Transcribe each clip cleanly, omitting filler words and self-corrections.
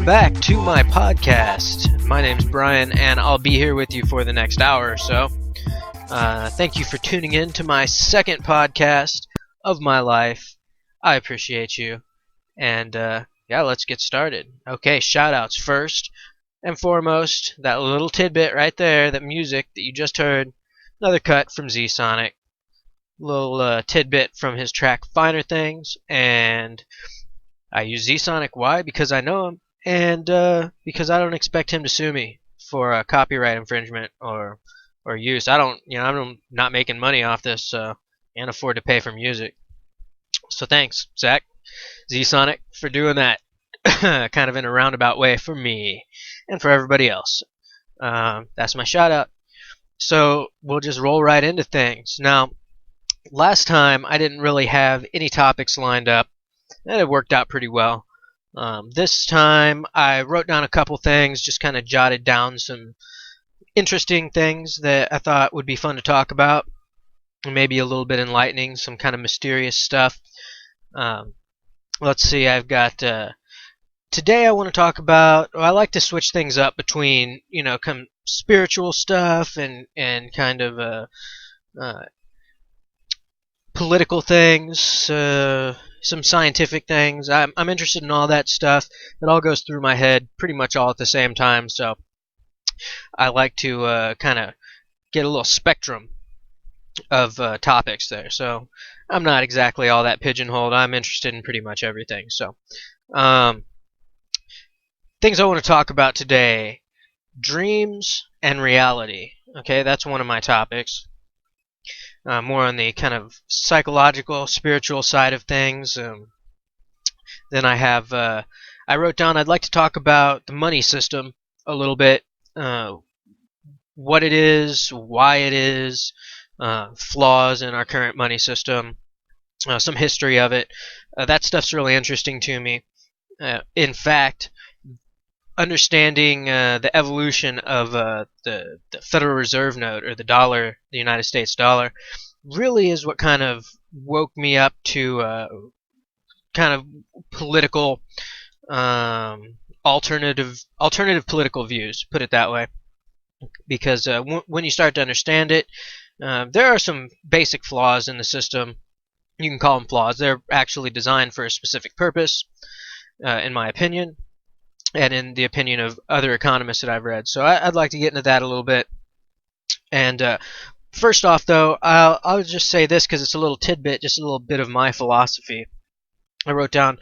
Welcome back to my podcast. My name's Brian, and I'll be here with you for the next hour or so. Thank you for tuning in to my second podcast of my life. I appreciate you. And let's get started. Okay, shout-outs first and foremost. That little tidbit right there, that music that you just heard, another cut from Z-Sonic. Little tidbit from his track Finer Things, and I use Z-Sonic. Why? Because I know him, and because I don't expect him to sue me for copyright infringement or use. I'm not making money off this, so can't afford to pay for music. So thanks, Zach, Z-Sonic, for doing that, kind of in a roundabout way for me and for everybody else. That's my shout out. So we'll just roll right into things now. Last time, I didn't really have any topics lined up, and it worked out pretty well. This time, I wrote down a couple things, just kind of jotted down some interesting things that I thought would be fun to talk about, and maybe a little bit enlightening, some kind of mysterious stuff. Let's see, I've got... today I want to talk about... I like to switch things up between, spiritual stuff and kind of... political things, some scientific things. I'm interested in all that stuff. It all goes through my head pretty much all at the same time, so I like to kind of get a little spectrum of topics there. So I'm not exactly all that pigeonholed. I'm interested in pretty much everything. So things I want to talk about today: dreams and reality. Okay, that's one of my topics. More on the kind of psychological, spiritual side of things. Then I have, I wrote down I'd like to talk about the money system a little bit, what it is, why it is, flaws in our current money system, some history of it. That stuff's really interesting to me. In fact, understanding the evolution of the Federal Reserve note, or the dollar, the United States dollar, really is what kind of woke me up to kind of political, alternative political views, put it that way. Because when you start to understand it, there are some basic flaws in the system. You can call them flaws. They're actually designed for a specific purpose, in my opinion, and in the opinion of other economists that I've read. So I'd like to get into that a little bit. And first off, though, I'll just say this because it's a little tidbit, just a little bit of my philosophy. I wrote down,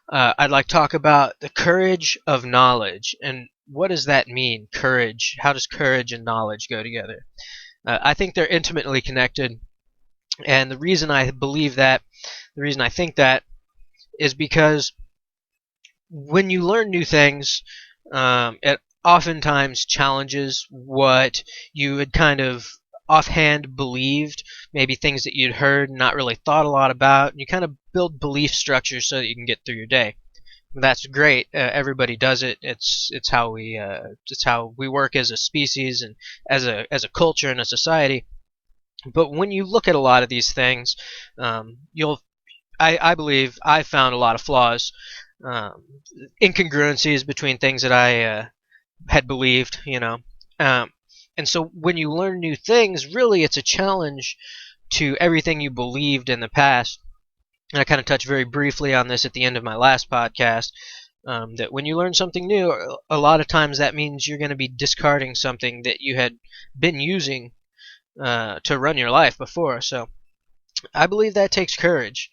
I'd like to talk about the courage of knowledge. And what does that mean, courage? How does courage and knowledge go together? I think they're intimately connected. And the reason I believe that, the reason I think that, is because when you learn new things, it oftentimes challenges what you had kind of offhand believed, maybe things that you'd heard and not really thought a lot about. You kind of build belief structures so that you can get through your day. That's great. Everybody does it. It's how we work as a species and as a culture and a society. But when you look at a lot of these things, I believe I found a lot of flaws. Incongruencies between things that I had believed, and so when you learn new things, really it's a challenge to everything you believed in the past. And I kind of touched very briefly on this at the end of my last podcast, that when you learn something new, a lot of times that means you're going to be discarding something that you had been using to run your life before. So I believe that takes courage.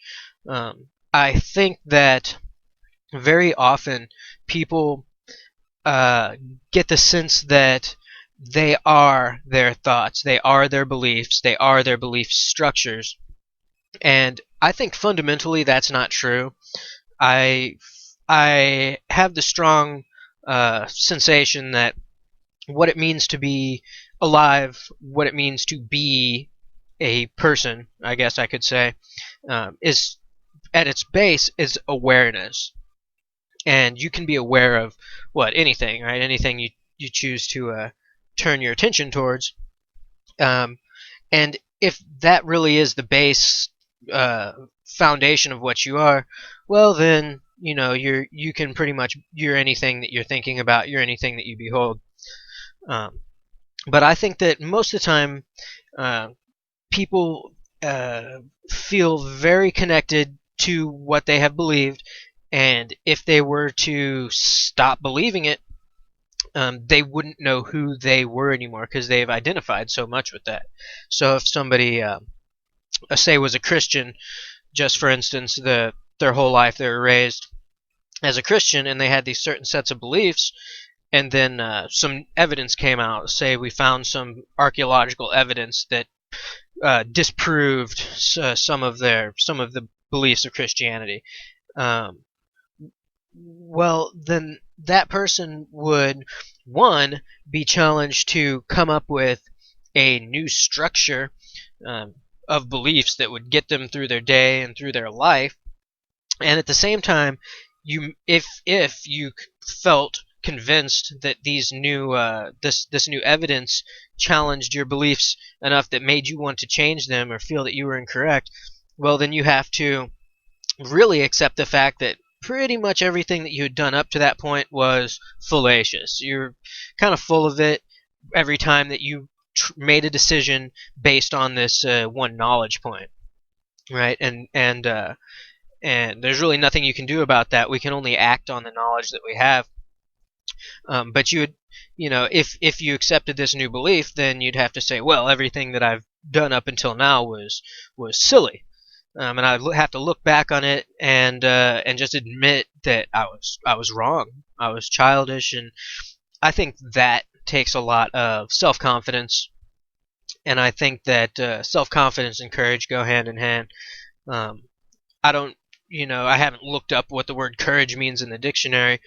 I think that very often people get the sense that they are their thoughts, they are their beliefs, they are their belief structures. And I think fundamentally that's not true. I have the strong sensation that what it means to be alive, what it means to be a person, I guess I could say, is at its base is awareness. And you can be aware of anything, right? Anything you choose to turn your attention towards. And if that really is the base foundation of what you are, well then you can pretty much, you're anything that you're thinking about, you're anything that you behold. Um, but I think that most of the time, uh, people feel very connected to what they have believed, and if they were to stop believing it, they wouldn't know who they were anymore because they've identified so much with that. So if somebody, say, was a Christian, just for instance, their whole life they were raised as a Christian and they had these certain sets of beliefs, and then some evidence came out. Say we found some archaeological evidence that disproved some of the beliefs of Christianity. Um, well, then that person would, one, be challenged to come up with a new structure um, of beliefs that would get them through their day and through their life, and at the same time, if you felt convinced that these new this new evidence challenged your beliefs enough that made you want to change them or feel that you were incorrect, well, then you have to really accept the fact that pretty much everything that you had done up to that point was fallacious. You're kind of full of it every time that you made a decision based on this one knowledge point, right? And there's really nothing you can do about that. We can only act on the knowledge that we have. But you would, if you accepted this new belief, then you'd have to say, well, everything that I've done up until now was silly. And I'd have to look back on it and just admit that I was wrong. I was childish, and I think that takes a lot of self-confidence. And I think that self-confidence and courage go hand in hand. I don't, I haven't looked up what the word courage means in the dictionary,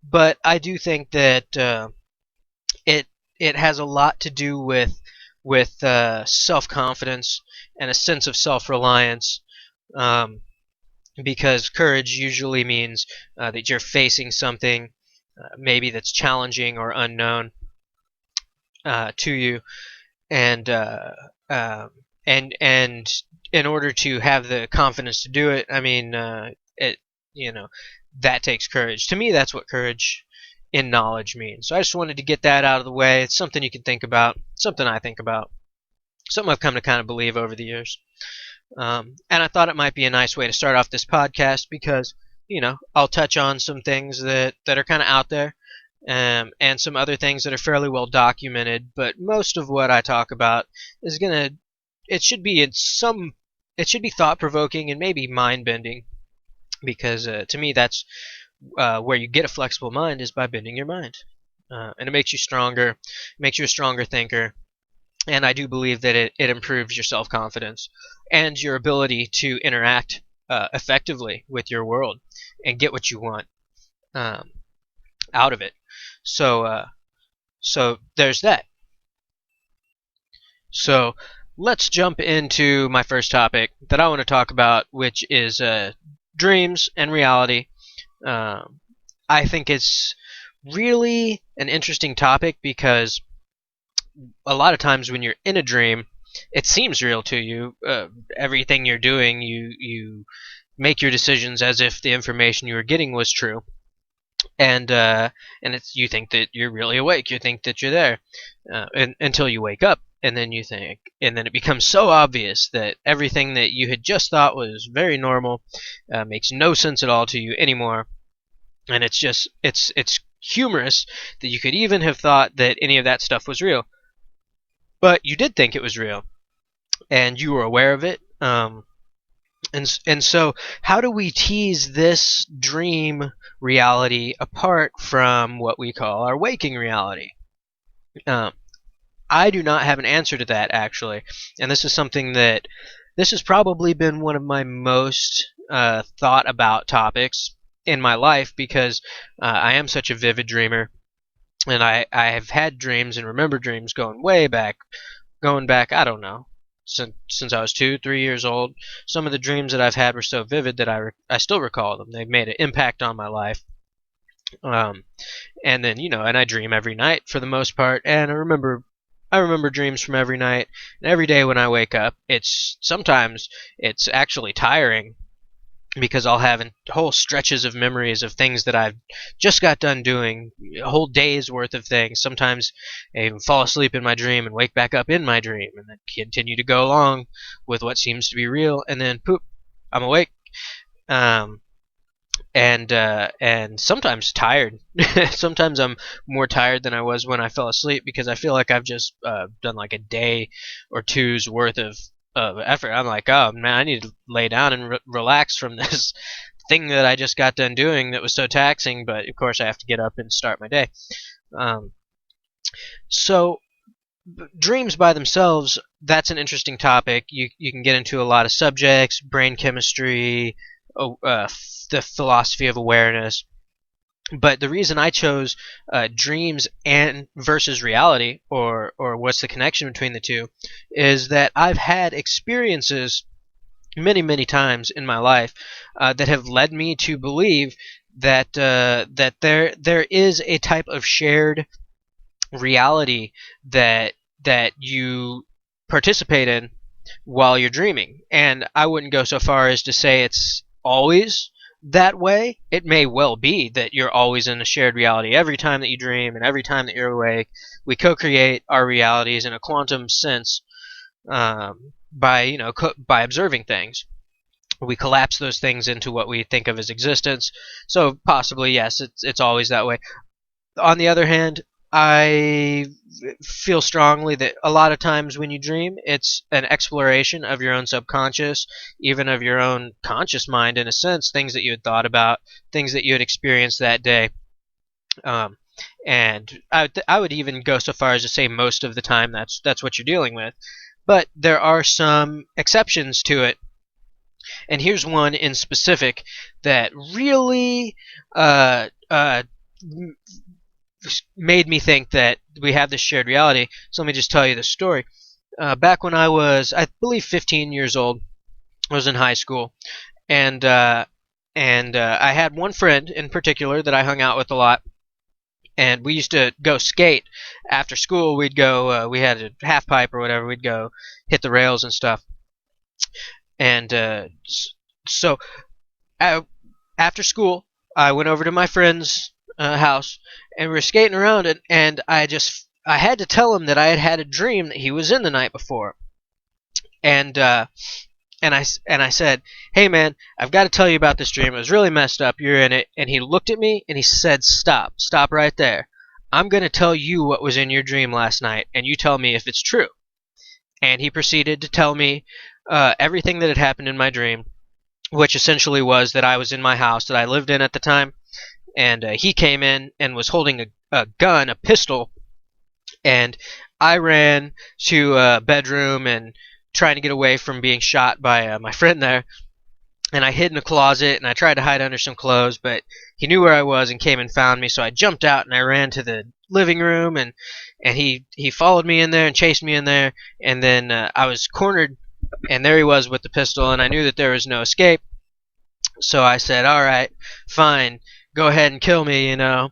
but I do think that it has a lot to do with self-confidence and a sense of self-reliance. Because courage usually means that you're facing something maybe that's challenging or unknown to you, and and in order to have the confidence to do it, I mean, it that takes courage. To me, that's what courage in knowledge means. So I just wanted to get that out of the way. It's something you can think about, something I think about, something I've come to kind of believe over the years. And I thought it might be a nice way to start off this podcast because, I'll touch on some things that are kind of out there, and some other things that are fairly well documented. But most of what I talk about is it should be thought-provoking and maybe mind-bending, because to me that's where you get a flexible mind, is by bending your mind. And it makes you stronger, makes you a stronger thinker. And I do believe that it improves your self-confidence and your ability to interact effectively with your world and get what you want out of it. So there's that. So let's jump into my first topic that I want to talk about, which is dreams and reality. I think it's really an interesting topic because a lot of times when you're in a dream, it seems real to you. Everything you're doing, you make your decisions as if the information you were getting was true, and you think that you're really awake. You think that you're there, until you wake up, and then it becomes so obvious that everything that you had just thought was very normal makes no sense at all to you anymore, and it's humorous that you could even have thought that any of that stuff was real. But you did think it was real, and you were aware of it. And so, how do we tease this dream reality apart from what we call our waking reality? I do not have an answer to that, actually, and this has probably been one of my most thought about topics in my life, because I am such a vivid dreamer. And I have had dreams and remember dreams going back, I don't know, since I was 2-3 years old. Some of the dreams that I've had were so vivid that I still recall them. They've made an impact on my life. And then, and I dream every night for the most part, and I remember dreams from every night, and every day when I wake up, sometimes it's actually tiring. because I'll have whole stretches of memories of things that I've just got done doing, a whole day's worth of things. Sometimes I even fall asleep in my dream and wake back up in my dream and then continue to go along with what seems to be real, and then poop, I'm awake. Um, and sometimes tired. Sometimes I'm more tired than I was when I fell asleep because I feel like I've just done like a day or two's worth of effort. I'm like, oh man, I need to lay down and relax from this thing that I just got done doing that was so taxing. But of course, I have to get up and start my day. Um, so dreams by themselves, that's an interesting topic. You can get into a lot of subjects, brain chemistry, the philosophy of awareness. But the reason I chose dreams and versus reality, or what's the connection between the two, is that I've had experiences many times in my life that have led me to believe that there is a type of shared reality that you participate in while you're dreaming. And I wouldn't go so far as to say it's always that way. It may well be that you're always in a shared reality every time that you dream and every time that you're awake. We co-create our realities in a quantum sense by observing things. We collapse those things into what we think of as existence. So possibly yes, it's always that way. On the other hand, I feel strongly that a lot of times when you dream, it's an exploration of your own subconscious, even of your own conscious mind in a sense, things that you had thought about, things that you had experienced that day. Um, and I would even go so far as to say most of the time that's what you're dealing with. But there are some exceptions to it. And here's one in specific that really made me think that we have this shared reality. So let me just tell you the story. Back when I was, I believe, 15 years old, I was in high school, and I had one friend in particular that I hung out with a lot, and we used to go skate after school. We'd go, we had a half pipe or whatever. We'd go hit the rails and stuff, and so after school, I went over to my friend's house, and we were skating around, and I had to tell him that I had a dream that he was in the night before, and I said, "Hey man, I've got to tell you about this dream. It was really messed up. You're in it." And he looked at me and he said, "Stop right there. I'm going to tell you what was in your dream last night, and you tell me if it's true." And he proceeded to tell me everything that had happened in my dream, which essentially was that I was in my house that I lived in at the time, and he came in and was holding a gun, a pistol, and I ran to a bedroom and trying to get away from being shot by my friend there, and I hid in a closet and I tried to hide under some clothes, but he knew where I was and came and found me, so I jumped out and I ran to the living room, and he followed me in there and chased me in there, and then I was cornered, and there he was with the pistol, and I knew that there was no escape. So I said, all right, fine, go ahead and kill me, you know.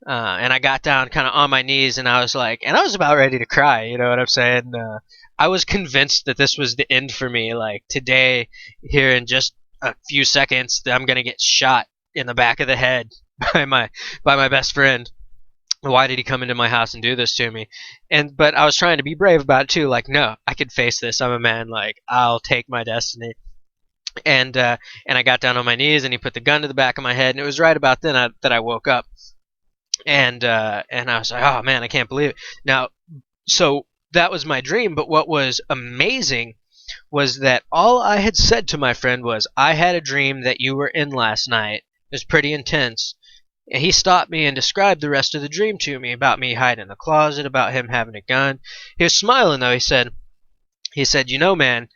And I got down kind of on my knees, and I was like, and I was about ready to cry, you know what I'm saying? I was convinced that this was the end for me. Like today, here in just a few seconds, that I'm gonna get shot in the back of the head by my best friend. Why did he come into my house and do this to me? But I was trying to be brave about it too. Like, no, I could face this. I'm a man. Like, I'll take my destiny. And I got down on my knees, and he put the gun to the back of my head, and it was right about then that I woke up, and I was like, oh man, I can't believe it. Now, so that was my dream, but what was amazing was that all I had said to my friend was, I had a dream that you were in last night. It was pretty intense. And he stopped me and described the rest of the dream to me, about me hiding in the closet, about him having a gun. He was smiling though. He said, you know, man,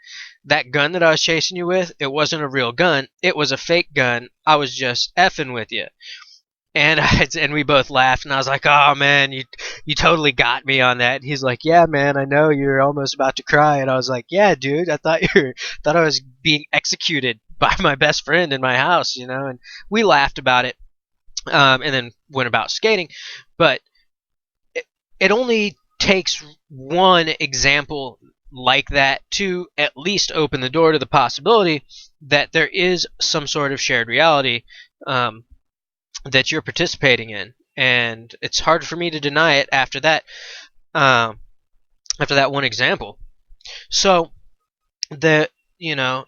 that gun that I was chasing you with, it wasn't a real gun. It was a fake gun. I was just effing with you. And we both laughed, and I was like, oh man, you totally got me on that. And he's like, yeah man, I know, you're almost about to cry. And I was like, yeah dude, I thought I was being executed by my best friend in my house, you know. And we laughed about it, and then went about skating. But it only takes one example like that to at least open the door to the possibility that there is some sort of shared reality that you're participating in. And it's hard for me to deny it after that one example. So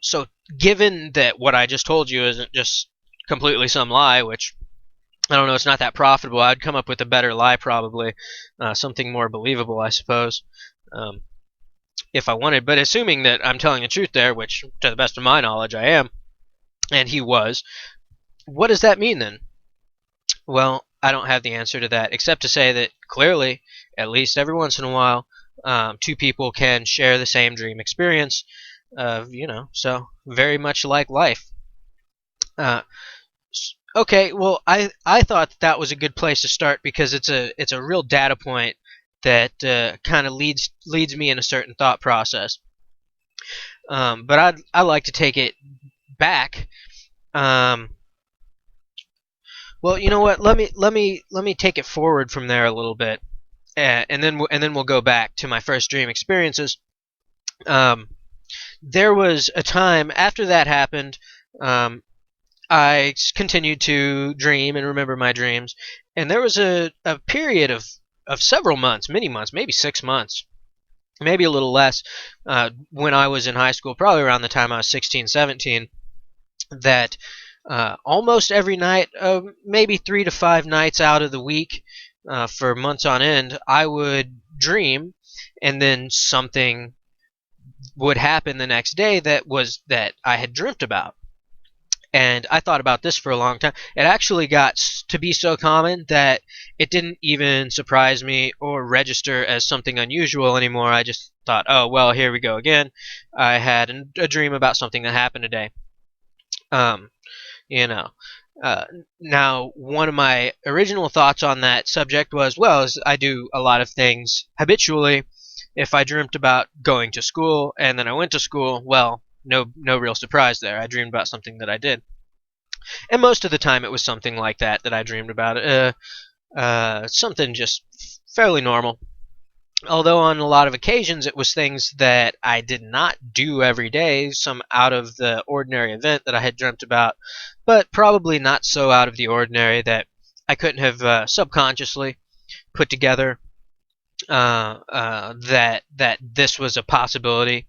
so given that what I just told you isn't just completely some lie, which I don't know, it's not that profitable. I'd come up with a better lie probably, something more believable, I suppose, if I wanted. But assuming that I'm telling the truth there, which to the best of my knowledge I am, and he was, what does that mean then? Well, I don't have the answer to that, except to say that clearly, at least every once in a while, two people can share the same dream experience. So very much like life. Okay, well, I thought that was a good place to start because it's a real data point that kind of leads me in a certain thought process. But I like to take it back. Well, you know what? Let me take it forward from there a little bit, and then we'll go back to my first dream experiences. There was a time after that happened. I continued to dream and remember my dreams, and there was a period of several months, many months, maybe 6 months, maybe a little less, when I was in high school, probably around the time I was 16, 17, that almost every night, maybe 3 to 5 nights out of the week, for months on end, I would dream, and then something would happen the next day that I had dreamt about. And I thought about this for a long time. It actually got to be so common that it didn't even surprise me or register as something unusual anymore. I just thought, oh, well, here we go again. I had a dream about something that happened today. Now, one of my original thoughts on that subject was, well, as I do a lot of things habitually, if I dreamt about going to school and then I went to school, well, no real surprise there. I dreamed about something that I did. And most of the time it was something like that I dreamed about. Something just fairly normal. Although on a lot of occasions it was things that I did not do every day, some out of the ordinary event that I had dreamt about, but probably not so out of the ordinary that I couldn't have subconsciously put together that this was a possibility.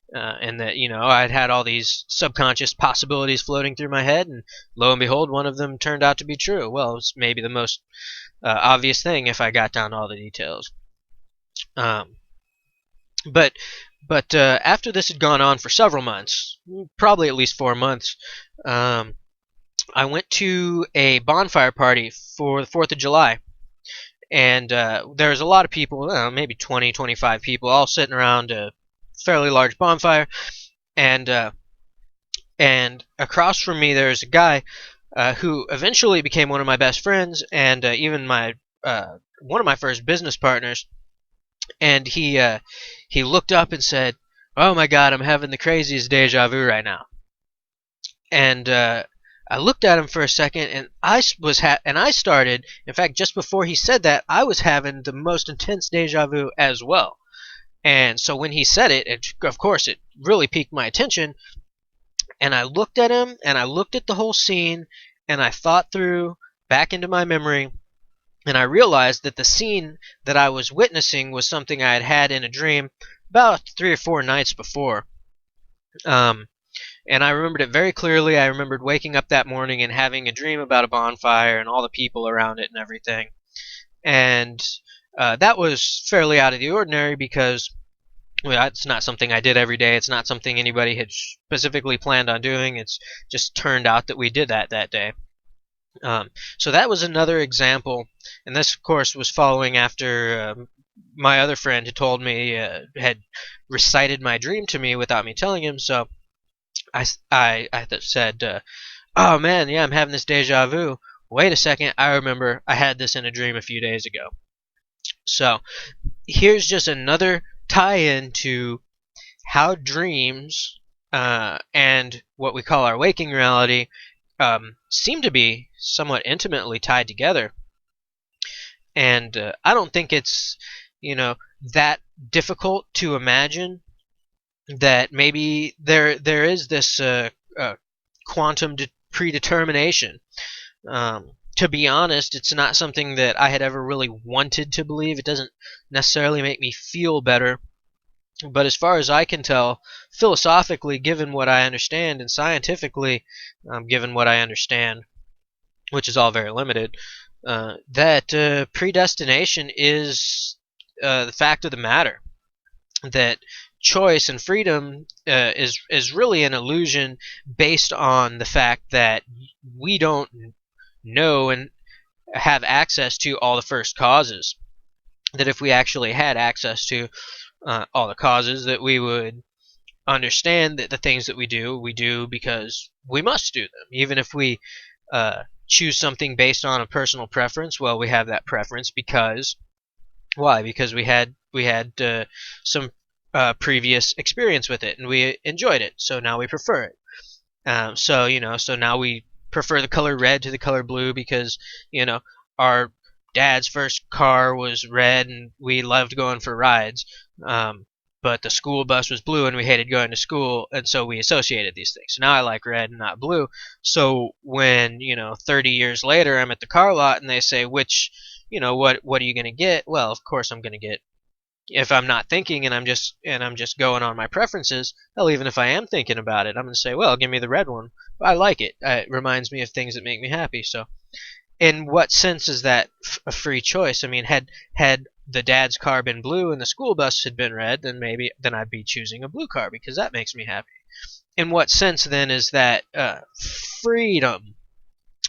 And that, I'd had all these subconscious possibilities floating through my head, and lo and behold, one of them turned out to be true. Well, it's maybe the most obvious thing if I got down to all the details. But after this had gone on for several months, probably at least 4 months, I went to a bonfire party for the 4th of July. And there was a lot of people, maybe 20, 25 people, all sitting around a fairly large bonfire, and across from me there's a guy who eventually became one of my best friends, and even my one of my first business partners. And he looked up and said, "Oh my God, I'm having the craziest deja vu right now." And I looked at him for a second, and I started. In fact, just before he said that, I was having the most intense deja vu as well. And so when he said it, of course, it really piqued my attention. And I looked at him, and I looked at the whole scene, and I thought through back into my memory, and I realized that the scene that I was witnessing was something I had had in a dream about 3 or 4 nights before. And I remembered it very clearly. I remembered waking up that morning and having a dream about a bonfire and all the people around it and everything. And that was fairly out of the ordinary because it's not something I did every day. It's not something anybody had specifically planned on doing. It's just turned out that we did that day. So that was another example. And this, of course, was following after my other friend had told me, had recited my dream to me without me telling him. So I said, oh man, yeah, I'm having this deja vu. Wait a second, I remember I had this in a dream a few days ago. So here's just another tie-in to how dreams and what we call our waking reality seem to be somewhat intimately tied together. And I don't think it's, that difficult to imagine that maybe there is this quantum predetermination. To be honest, it's not something that I had ever really wanted to believe. It doesn't necessarily make me feel better. But as far as I can tell, philosophically, given what I understand, and scientifically, given what I understand, which is all very limited, that predestination is the fact of the matter. That choice and freedom is really an illusion based on the fact that we don't know and have access to all the first causes. That if we actually had access to all the causes, that we would understand that the things that we do because we must do them. Even if we choose something based on a personal preference, well, we have that preference because why? Because we had some previous experience with it and we enjoyed it, so now we prefer it. So now we prefer the color red to the color blue because our dad's first car was red and we loved going for rides. But the school bus was blue and we hated going to school, and so we associated these things. So now I like red and not blue. So when 30 years later I'm at the car lot and they say what are you going to get? Well, of course I'm going to get, if I'm not thinking and I'm just going on my preferences, hell, even if I am thinking about it, I'm going to say, well, give me the red one. I like it. It reminds me of things that make me happy. So in what sense is that a free choice? I mean, had the dad's car been blue and the school bus had been red, then I'd be choosing a blue car because that makes me happy. In what sense then is that freedom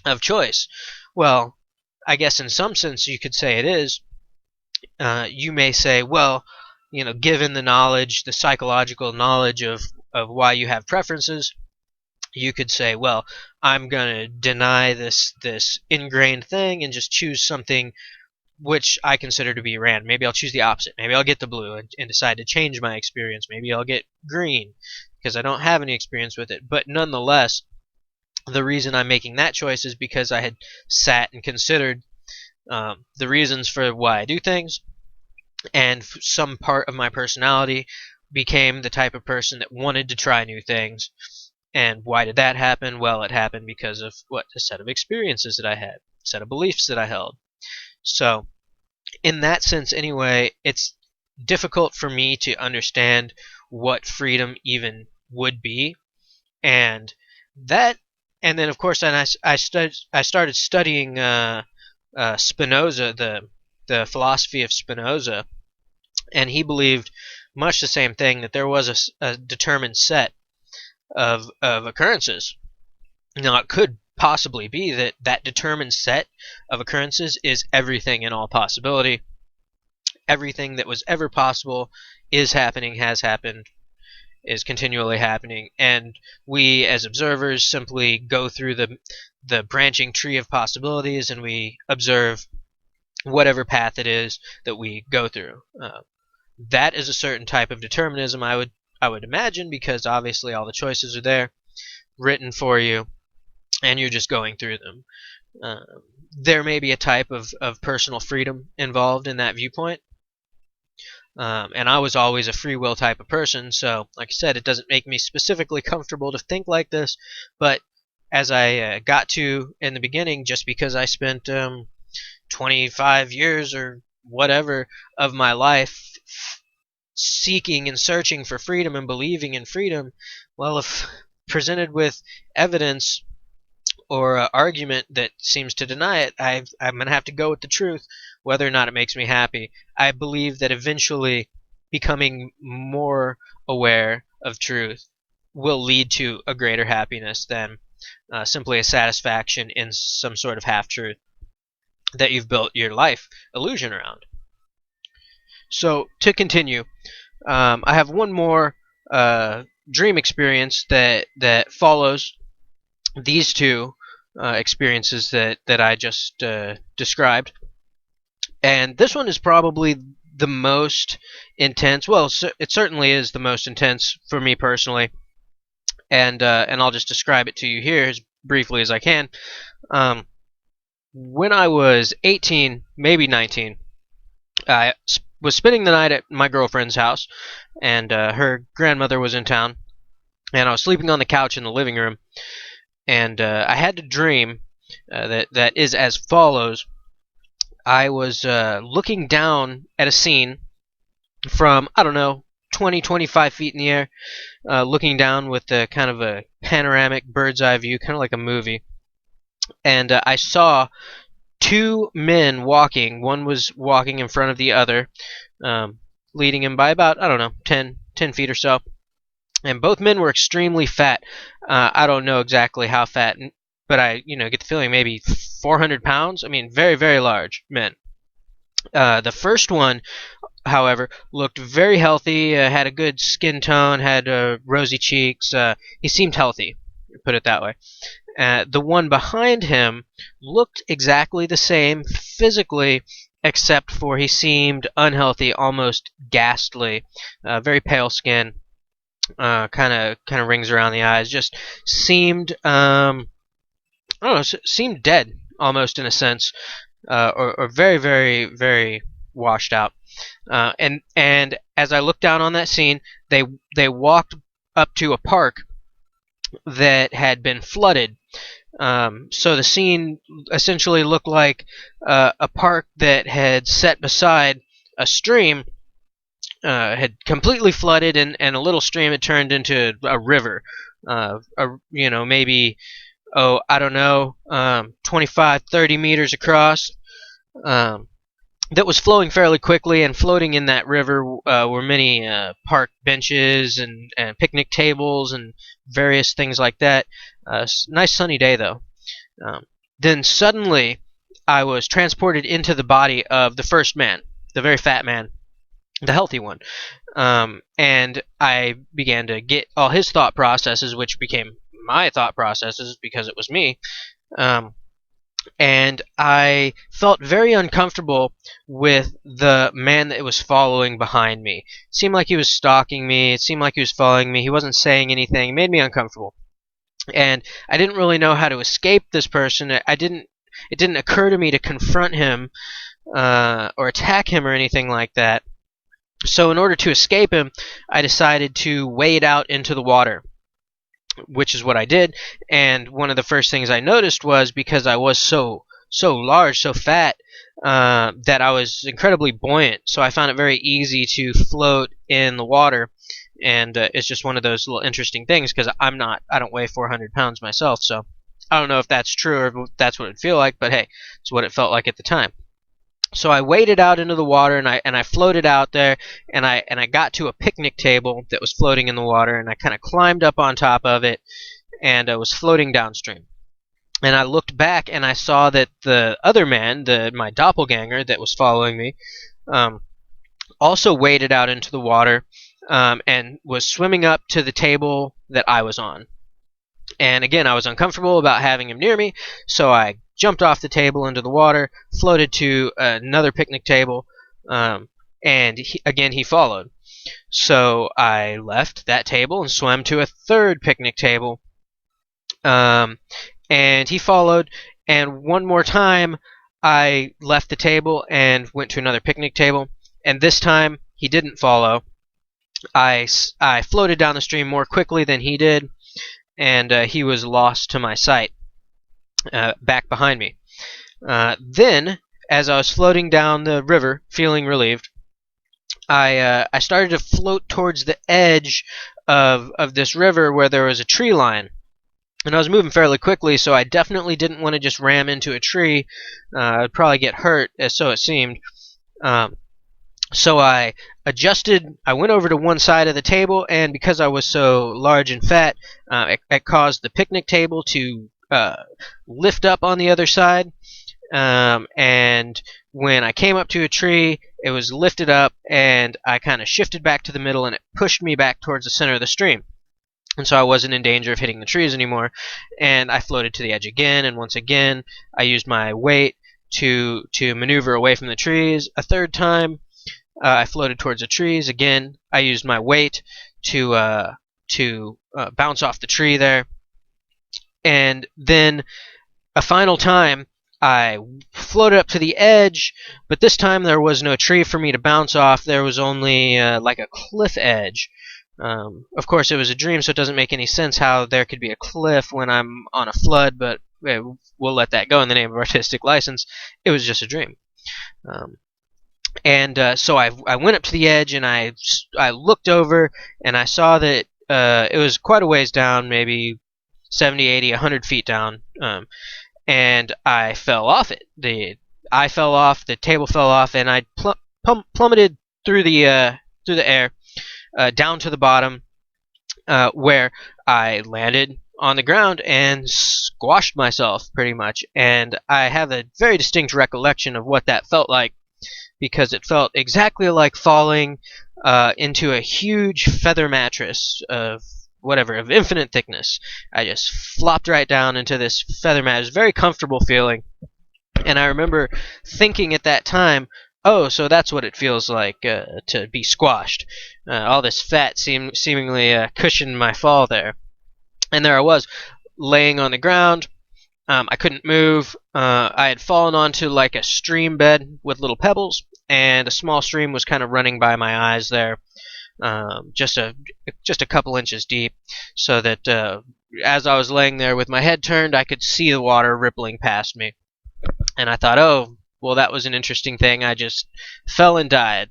of choice? Well, I guess in some sense you could say it is. You may say, well, given the knowledge, the psychological knowledge of why you have preferences, you could say, well, I'm going to deny this ingrained thing and just choose something which I consider to be random. Maybe I'll choose the opposite. Maybe I'll get the blue and decide to change my experience. Maybe I'll get green because I don't have any experience with it. But nonetheless, the reason I'm making that choice is because I had sat and considered the reasons for why I do things, and some part of my personality became the type of person that wanted to try new things. And why did that happen? Well, it happened because of a set of experiences that I had, a set of beliefs that I held. So, in that sense anyway, it's difficult for me to understand what freedom even would be. And then of course, I started studying Spinoza, the philosophy of Spinoza, and he believed much the same thing, that there was a determined set of occurrences. Now, it could possibly be that determined set of occurrences is everything in all possibility. Everything that was ever possible is happening, has happened, is continually happening, and we as observers simply go through the branching tree of possibilities and we observe whatever path it is that we go through. That is a certain type of determinism, I would imagine, because obviously all the choices are there, written for you, and you're just going through them. There may be a type of personal freedom involved in that viewpoint. And I was always a free will type of person, so like I said, it doesn't make me specifically comfortable to think like this, but as I got to in the beginning, just because I spent 25 years or whatever of my life seeking and searching for freedom and believing in freedom, well, if presented with evidence or argument that seems to deny it, I'm going to have to go with the truth, whether or not it makes me happy. I believe that eventually becoming more aware of truth will lead to a greater happiness than simply a satisfaction in some sort of half-truth that you've built your life illusion around. So, to continue, I have one more dream experience that follows these two experiences that I just described. And this one is probably the most intense. Well, it certainly is the most intense for me personally. And I'll just describe it to you here as briefly as I can. When I was 18, maybe 19, I was spending the night at my girlfriend's house, and her grandmother was in town, and I was sleeping on the couch in the living room, and I had a dream that is as follows. I was looking down at a scene from, I don't know, 20, 25 feet in the air, looking down with a kind of a panoramic bird's eye view, kind of like a movie. And I saw two men walking. One was walking in front of the other, leading him by about, I don't know, 10 feet or so. And both men were extremely fat. I don't know exactly how fat, but I, get the feeling maybe 400 pounds. I mean, very, very large men. The first one, however, looked very healthy, had a good skin tone, had rosy cheeks. He seemed healthy, put it that way. The one behind him looked exactly the same physically, except for he seemed unhealthy, almost ghastly, very pale skin, kind of rings around the eyes. Just seemed, I don't know, seemed dead almost in a sense, or very, very, very washed out. And as I looked down on that scene, they walked up to a park that had been flooded. So the scene essentially looked like a park that had set beside a stream, had completely flooded, and a little stream had turned into a river. Maybe, I don't know, 25, 30 meters across. That was flowing fairly quickly, and floating in that river were many park benches and picnic tables and various things like that. Nice sunny day, though. Then suddenly, I was transported into the body of the first man, the very fat man, the healthy one. And I began to get all his thought processes, which became my thought processes because it was me. And I felt very uncomfortable with the man that was following behind me. It seemed like he was stalking me. It seemed like he was following me. He wasn't saying anything. It made me uncomfortable. And I didn't really know how to escape this person. It didn't occur to me to confront him or attack him or anything like that. So in order to escape him, I decided to wade out into the water, which is what I did. And one of the first things I noticed was, because I was so large, so fat, that I was incredibly buoyant. So I found it very easy to float in the water. And it's just one of those little interesting things, because I don't weigh 400 pounds myself. So I don't know if that's true or if that's what it'd feel like, but hey, it's what it felt like at the time. So I waded out into the water, and I floated out there, and I got to a picnic table that was floating in the water, and I kind of climbed up on top of it, and I was floating downstream. And I looked back, and I saw that the other man, my doppelganger that was following me, also waded out into the water, and was swimming up to the table that I was on. And again, I was uncomfortable about having him near me, so I jumped off the table into the water, floated to another picnic table, and he followed. So I left that table and swam to a third picnic table, and he followed. And one more time, I left the table and went to another picnic table, and this time he didn't follow. I floated down the stream more quickly than he did, and he was lost to my sight. Back behind me. Then, as I was floating down the river, feeling relieved, I started to float towards the edge of this river where there was a tree line. And I was moving fairly quickly, so I definitely didn't want to just ram into a tree. I'd probably get hurt, so it seemed. So I adjusted. I went over to one side of the table, and because I was so large and fat, it caused the picnic table to lift up on the other side, and when I came up to a tree, it was lifted up, and I kind of shifted back to the middle, and it pushed me back towards the center of the stream. And so I wasn't in danger of hitting the trees anymore, and I floated to the edge again, and once again I used my weight to maneuver away from the trees. A third time, I floated towards the trees. Again, I used my weight to bounce off the tree there. And then a final time, I floated up to the edge, but this time there was no tree for me to bounce off. There was only like a cliff edge. Of course, it was a dream, so it doesn't make any sense how there could be a cliff when I'm on a flood, but we'll let that go in the name of artistic license. It was just a dream. So I went up to the edge, and I looked over, and I saw that it was quite a ways down, maybe 70, 80, 100 feet down, and I fell off it. I fell off, the table fell off, and I plummeted through the air down to the bottom, where I landed on the ground and squashed myself pretty much. And I have a very distinct recollection of what that felt like, because it felt exactly like falling into a huge feather mattress of infinite thickness. I just flopped right down into this feather mattress. Very comfortable feeling. And I remember thinking at that time, oh, so that's what it feels like to be squashed. All this fat seemingly cushioned my fall there. And there I was, laying on the ground. I couldn't move. I had fallen onto like a stream bed with little pebbles, and a small stream was kind of running by my eyes there, just a couple inches deep, so that as I was laying there with my head turned, I could see the water rippling past me. And I thought, oh, well, that was an interesting thing. I just fell and died.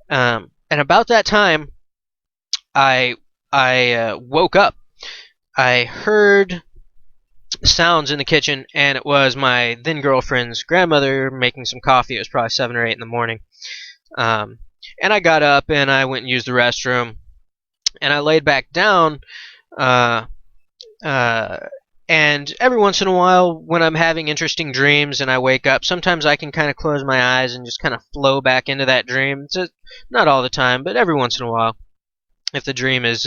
And about that time, I woke up. I heard sounds in the kitchen, and it was my then girlfriend's grandmother making some coffee. It was probably 7 or 8 in the morning. And I got up and I went and used the restroom, and I laid back down. And every once in a while, when I'm having interesting dreams and I wake up, sometimes I can kind of close my eyes and just kind of flow back into that dream. It's not all the time, but every once in a while. If the dream is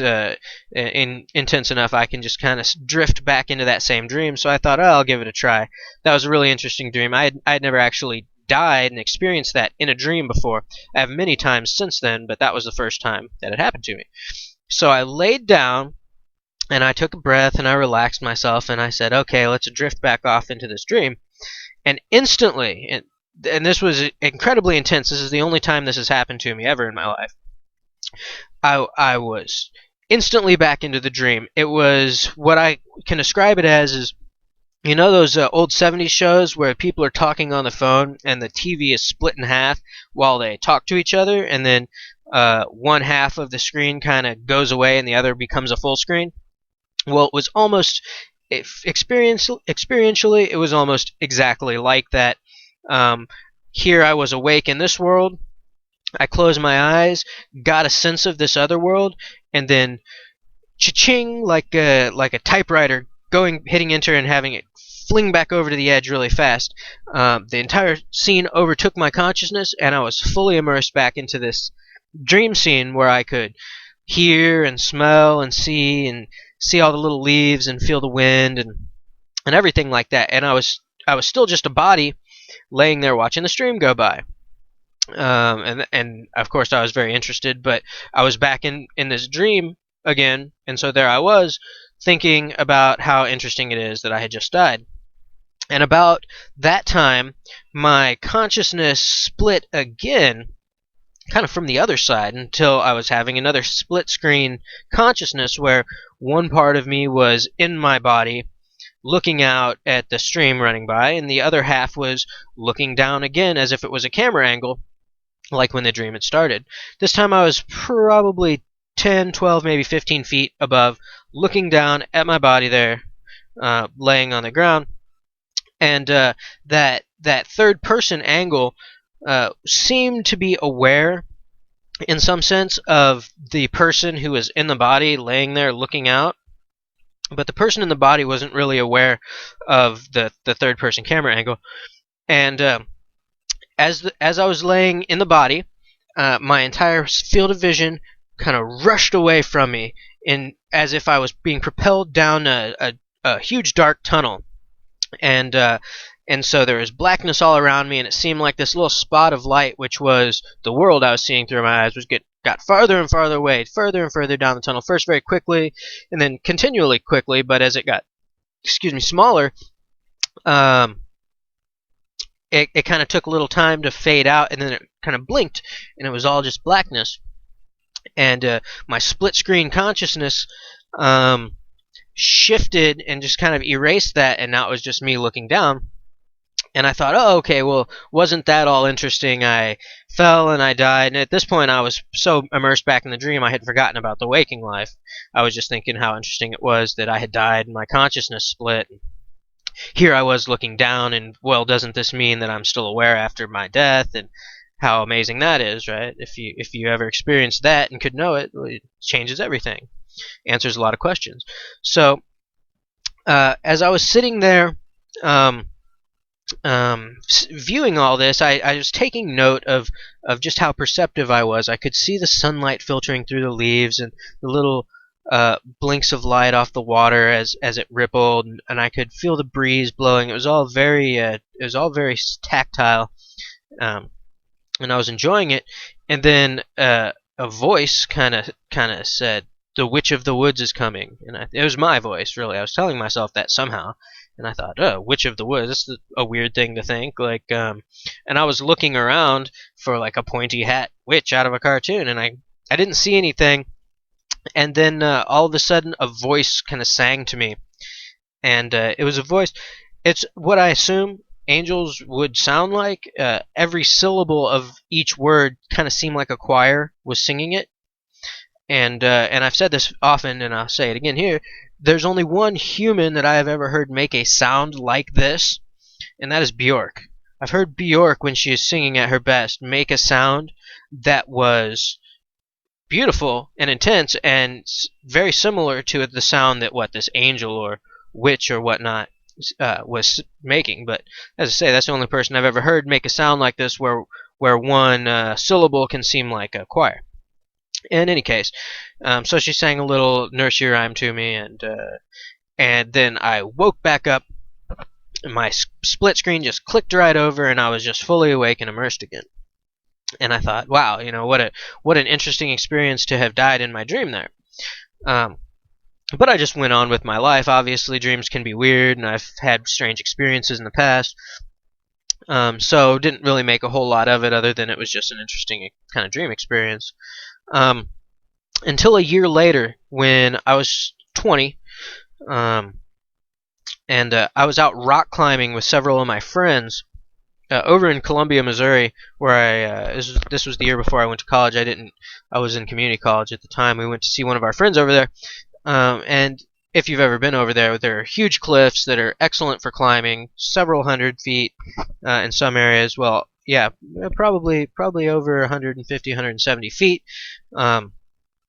intense enough, I can just kind of drift back into that same dream. So I thought, oh, I'll give it a try. That was a really interesting dream. I had never actually died and experienced that in a dream before. I have many times since then, but that was the first time that it happened to me. So I laid down, and I took a breath, and I relaxed myself, and I said, okay, let's drift back off into this dream. And instantly, and this was incredibly intense. This is the only time this has happened to me ever in my life. I was instantly back into the dream. It was what I can describe it as is, you know those old 70s shows where people are talking on the phone and the TV is split in half while they talk to each other, and then one half of the screen kind of goes away and the other becomes a full screen? Well, it was almost, experientially, it was almost exactly like that. Here I was awake in this world. I closed my eyes, got a sense of this other world, and then cha-ching, like a typewriter, hitting enter and having it fling back over to the edge really fast. The entire scene overtook my consciousness, and I was fully immersed back into this dream scene where I could hear and smell and see all the little leaves and feel the wind and everything like that. And I was still just a body laying there watching the stream go by. And of course I was very interested, but I was back in this dream again, and so there I was thinking about how interesting it is that I had just died. And about that time, my consciousness split again, kind of from the other side, until I was having another split screen consciousness where one part of me was in my body looking out at the stream running by, and the other half was looking down again as if it was a camera angle, like when the dream had started. This time I was probably 10, 12, maybe 15 feet above, looking down at my body there, laying on the ground. And that third-person angle seemed to be aware, in some sense, of the person who was in the body laying there looking out. But the person in the body wasn't really aware of the third-person camera angle. And as I was laying in the body, my entire field of vision kind of rushed away from me, as if I was being propelled down a huge dark tunnel. And so there was blackness all around me, and it seemed like this little spot of light, which was the world I was seeing through my eyes, got farther and farther away, further and further down the tunnel, first very quickly, and then continually quickly, but as it got, smaller, it kind of took a little time to fade out, and then it kind of blinked, and it was all just blackness. And my split screen consciousness shifted and just kind of erased that, and now it was just me looking down. And I thought, oh, okay, well, wasn't that all interesting? I fell and I died. And at this point, I was so immersed back in the dream, I had forgotten about the waking life. I was just thinking how interesting it was that I had died and my consciousness split. Here I was looking down, and, well, doesn't this mean that I'm still aware after my death? And how amazing that is, right? If you ever experienced that and could know it, well, it changes everything. Answers a lot of questions. So, as I was sitting there, viewing all this, I was taking note of just how perceptive I was. I could see the sunlight filtering through the leaves and the little blinks of light off the water as it rippled, and I could feel the breeze blowing. It was all very tactile, and I was enjoying it. And then a voice kind of said, "The Witch of the Woods is coming," and it was my voice, really. I was telling myself that somehow. And I thought, oh, Witch of the Woods, that's a weird thing to think. And I was looking around for like a pointy hat witch out of a cartoon, and I didn't see anything. And then all of a sudden, a voice kind of sang to me, and it was a voice. It's what I assume angels would sound like. Every syllable of each word kind of seemed like a choir was singing it. And I've said this often, and I'll say it again here. There's only one human that I have ever heard make a sound like this, and that is Bjork. I've heard Bjork, when she is singing at her best, make a sound that was beautiful and intense and very similar to the sound that this angel or witch or whatnot was making. But as I say, that's the only person I've ever heard make a sound like this where one syllable can seem like a choir. In any case, so she sang a little nursery rhyme to me, and then I woke back up, and my split screen just clicked right over, and I was just fully awake and immersed again. And I thought, wow, what an interesting experience to have died in my dream there. But I just went on with my life. Obviously, dreams can be weird, and I've had strange experiences in the past. So didn't really make a whole lot of it, other than it was just an interesting kind of dream experience. Until a year later, when I was 20, and I was out rock climbing with several of my friends over in Columbia, Missouri, where this was the year before I went to college. I was in community college at the time. We went to see one of our friends over there, and if you've ever been over there are huge cliffs that are excellent for climbing, several hundred feet in some areas. Well, yeah, probably over 150, 170 feet.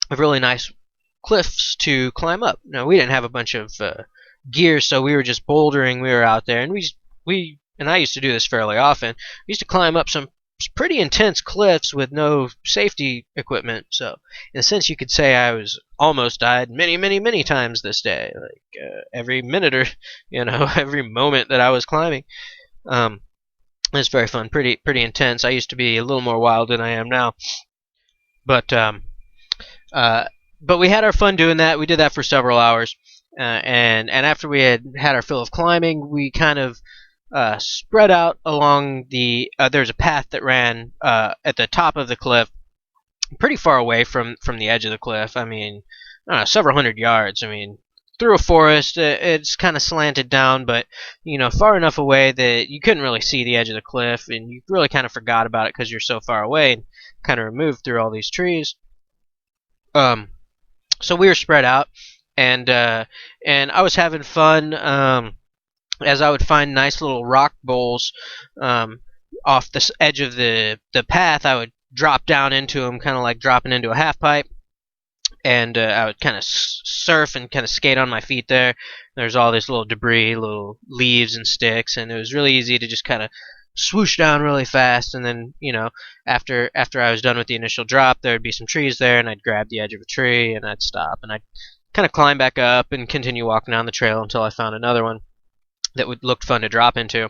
Of really nice cliffs to climb up. Now, we didn't have a bunch of gear, so we were just bouldering. We were out there, and and I used to do this fairly often. We used to climb up some pretty intense cliffs with no safety equipment. So, in a sense, you could say I was almost died many, many, many times this day. Like every minute or every moment that I was climbing. It was very fun, pretty intense. I used to be a little more wild than I am now, but we had our fun doing that. We did that for several hours, and after we had our fill of climbing, we kind of spread out along there's a path that ran at the top of the cliff, pretty far away from the edge of the cliff. I mean, I don't know, several hundred yards. I mean, through a forest. It's kind of slanted down, but far enough away that you couldn't really see the edge of the cliff, and you really kind of forgot about it because you're so far away and kind of removed through all these trees. So we were spread out, and I was having fun as I would find nice little rock bowls off the edge of the path. I would drop down into them, kind of like dropping into a half pipe. And I would kind of surf and kind of skate on my feet there. There's all this little debris, little leaves and sticks, and it was really easy to just kind of swoosh down really fast. And then, after I was done with the initial drop, there would be some trees there, and I'd grab the edge of a tree, and I'd stop, and I'd kind of climb back up and continue walking down the trail until I found another one that looked fun to drop into.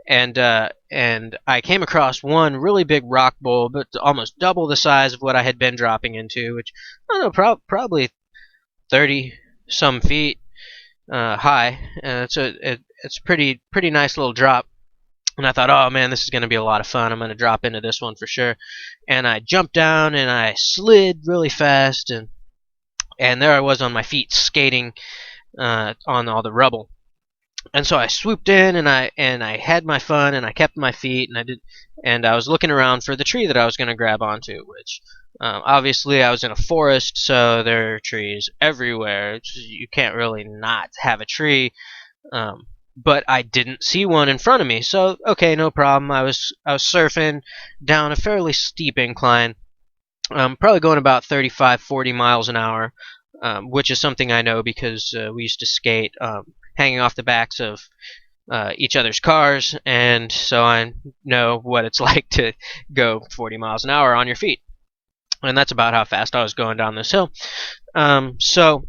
And I came across one really big rock bowl, but almost double the size of what I had been dropping into, which, I don't know, probably 30-some feet high. It's a pretty nice little drop. And I thought, oh man, this is going to be a lot of fun. I'm going to drop into this one for sure. And I jumped down and I slid really fast, and there I was on my feet skating on all the rubble. And so I swooped in and I had my fun and I kept my feet and I was looking around for the tree that I was going to grab onto, which obviously I was in a forest, so there are trees everywhere. You can't really not have a tree. But I didn't see one in front of me, so okay, no problem. I was surfing down a fairly steep incline, probably going about 35, 40 miles an hour, which is something I know because we used to skate hanging off the backs of each other's cars, and so I know what it's like to go 40 miles an hour on your feet, and that's about how fast I was going down this hill. So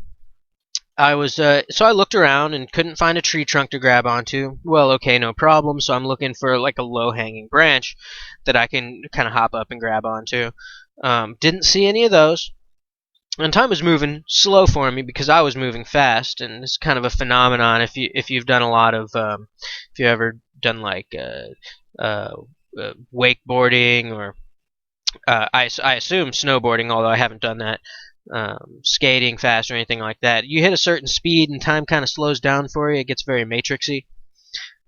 I looked around and couldn't find a tree trunk to grab onto. Well, okay, no problem. So I'm looking for like a low-hanging branch that I can kind of hop up and grab onto. Didn't see any of those. And time was moving slow for me because I was moving fast, and it's kind of a phenomenon if you've done a lot of if you've ever done like wakeboarding or I assume snowboarding, although I haven't done that. Skating fast or anything like that. You hit a certain speed and time kind of slows down for you. It gets very matrixy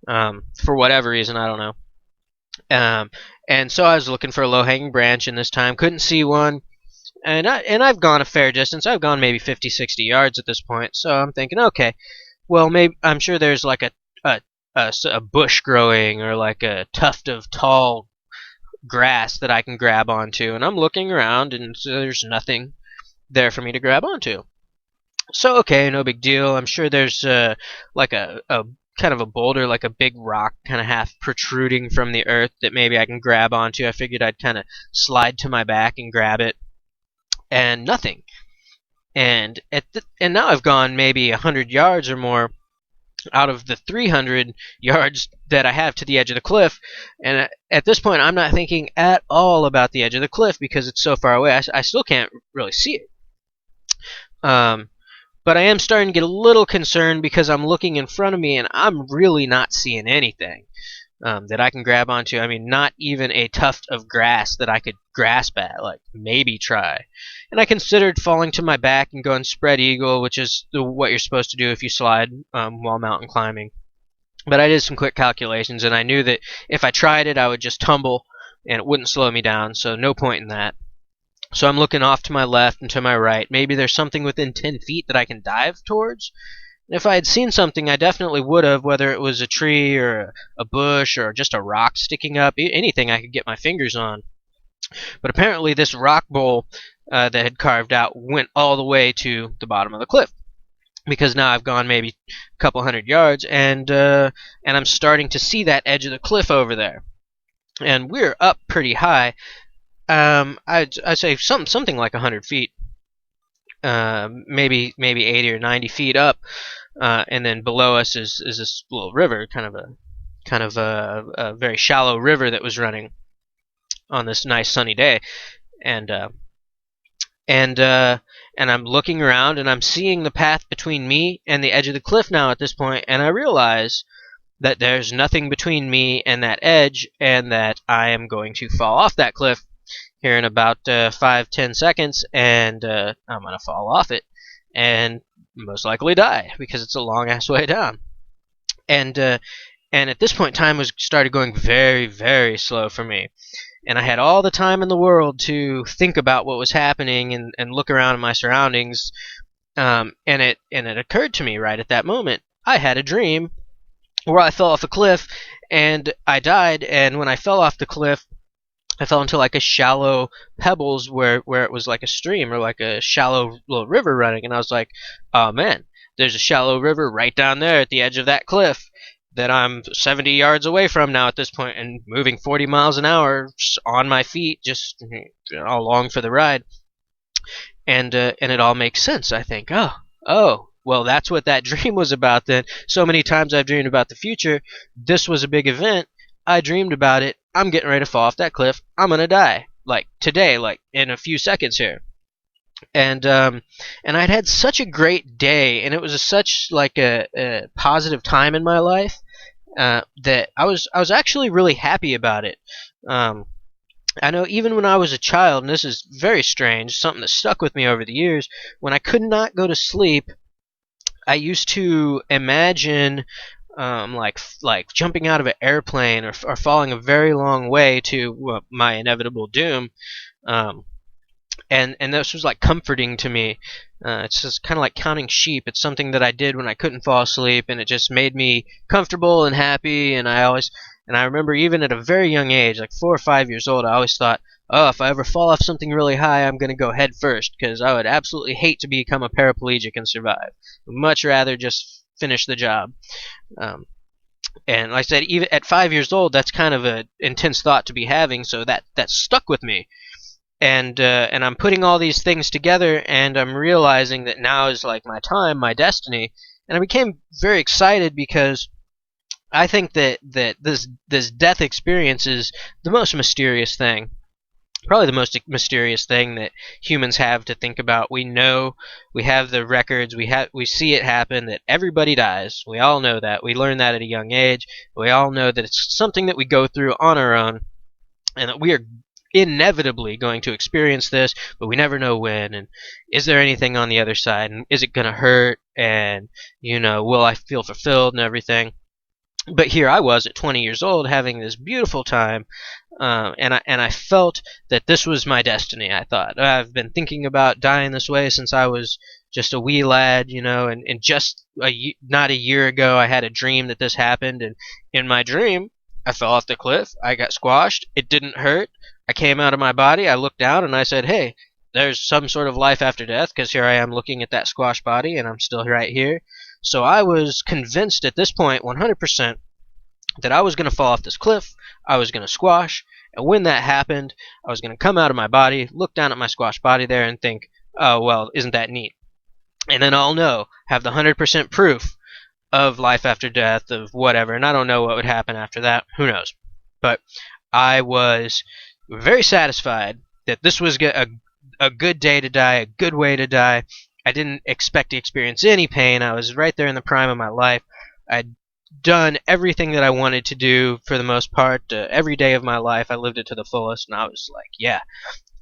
for whatever reason, I don't know. And so I was looking for a low-hanging branch, and this time couldn't see one. And I've gone a fair distance. I've gone maybe 50, 60 yards at this point. So I'm thinking, okay, well maybe I'm sure there's like a bush growing or like a tuft of tall grass that I can grab onto. And I'm looking around, and so there's nothing there for me to grab onto. So okay, no big deal. I'm sure there's like a kind of a boulder, like a big rock kind of half protruding from the earth that maybe I can grab onto. I figured I'd kind of slide to my back and grab it, and nothing. And now I've gone maybe 100 yards or more out of the 300 yards that I have to the edge of the cliff, and at this point I'm not thinking at all about the edge of the cliff because it's so far away. I still can't really see it. But I am starting to get a little concerned because I'm looking in front of me and I'm really not seeing anything that I can grab onto. I mean, not even a tuft of grass that I could grasp at, like maybe try. And I considered falling to my back and going spread eagle, which is what you're supposed to do if you slide while mountain climbing. But I did some quick calculations, and I knew that if I tried it, I would just tumble and it wouldn't slow me down, so no point in that. So I'm looking off to my left and to my right. Maybe there's something within 10 feet that I can dive towards. And if I had seen something, I definitely would have, whether it was a tree or a bush or just a rock sticking up, anything I could get my fingers on. But apparently this rock bowl that had carved out went all the way to the bottom of the cliff. Because now I've gone maybe a couple 100 yards, and I'm starting to see that edge of the cliff over there. And we're up pretty high. I'd say something like 100 feet, maybe 80 or 90 feet up, and then below us is this little river, kind of a very shallow river that was running on this nice sunny day, and I'm looking around and I'm seeing the path between me and the edge of the cliff now at this point, and I realize that there's nothing between me and that edge, and that I am going to fall off that cliff here in about 5-10 seconds, and I'm going to fall off it and most likely die because it's a long-ass way down. And at this point, time was started going very, very slow for me. And I had all the time in the world to think about what was happening and look around at my surroundings. And it occurred to me right at that moment, I had a dream where I fell off a cliff and I died. And when I fell off the cliff, I fell into like a shallow pebbles where it was like a stream or like a shallow little river running. And I was like, oh man, there's a shallow river right down there at the edge of that cliff that I'm 70 yards away from now at this point, and moving 40 miles an hour on my feet, just along for the ride. And it all makes sense. I think, oh, well, that's what that dream was about then. So many times I've dreamed about the future. This was a big event. I dreamed about it. I'm getting ready to fall off that cliff. I'm gonna die, like today, like in a few seconds here. And I'd had such a great day, and it was such like a positive time in my life. that I was actually really happy about it. I know even when I was a child, and this is very strange, something that stuck with me over the years, when I could not go to sleep, I used to imagine like jumping out of an airplane or falling a very long way to my inevitable doom. Um, and this was like comforting to me. It's just kind of like counting sheep. It's something that I did when I couldn't fall asleep, and it just made me comfortable and happy. And I remember even at a very young age, like 4 or 5 years old, I always thought, oh, if I ever fall off something really high, I'm gonna go head first because I would absolutely hate to become a paraplegic and survive. Much rather just finish the job. Um, and like I said, even at 5 years old, that's kind of an intense thought to be having. So that stuck with me, and I'm putting all these things together, and I'm realizing that now is like my time, my destiny, and I became very excited because I think that this death experience is the most mysterious thing, probably the most mysterious thing that humans have to think about. We know, we have the records, we see it happen, that everybody dies. We all know that. We learn that at a young age. We all know that it's something that we go through on our own, and that we are inevitably going to experience this, but we never know when, and is there anything on the other side, and is it going to hurt, and will I feel fulfilled and everything. But here I was at 20 years old having this beautiful time, and I felt that this was my destiny. I thought, I've been thinking about dying this way since I was just a wee lad, and just not a year ago I had a dream that this happened, and in my dream I fell off the cliff, I got squashed, it didn't hurt, I came out of my body, I looked down, and I said, hey, there's some sort of life after death, because here I am looking at that squashed body, and I'm still right here. So I was convinced at this point, 100%, that I was going to fall off this cliff, I was going to squash, and when that happened, I was going to come out of my body, look down at my squashed body there, and think, oh, well, isn't that neat? And then I'll know, have the 100% proof of life after death, of whatever, and I don't know what would happen after that, who knows. But I was very satisfied that this was a good day to die, a good way to die. I didn't expect to experience any pain. I was right there in the prime of my life. I'd done everything that I wanted to do for the most part. Every day of my life, I lived it to the fullest, and I was like, yeah,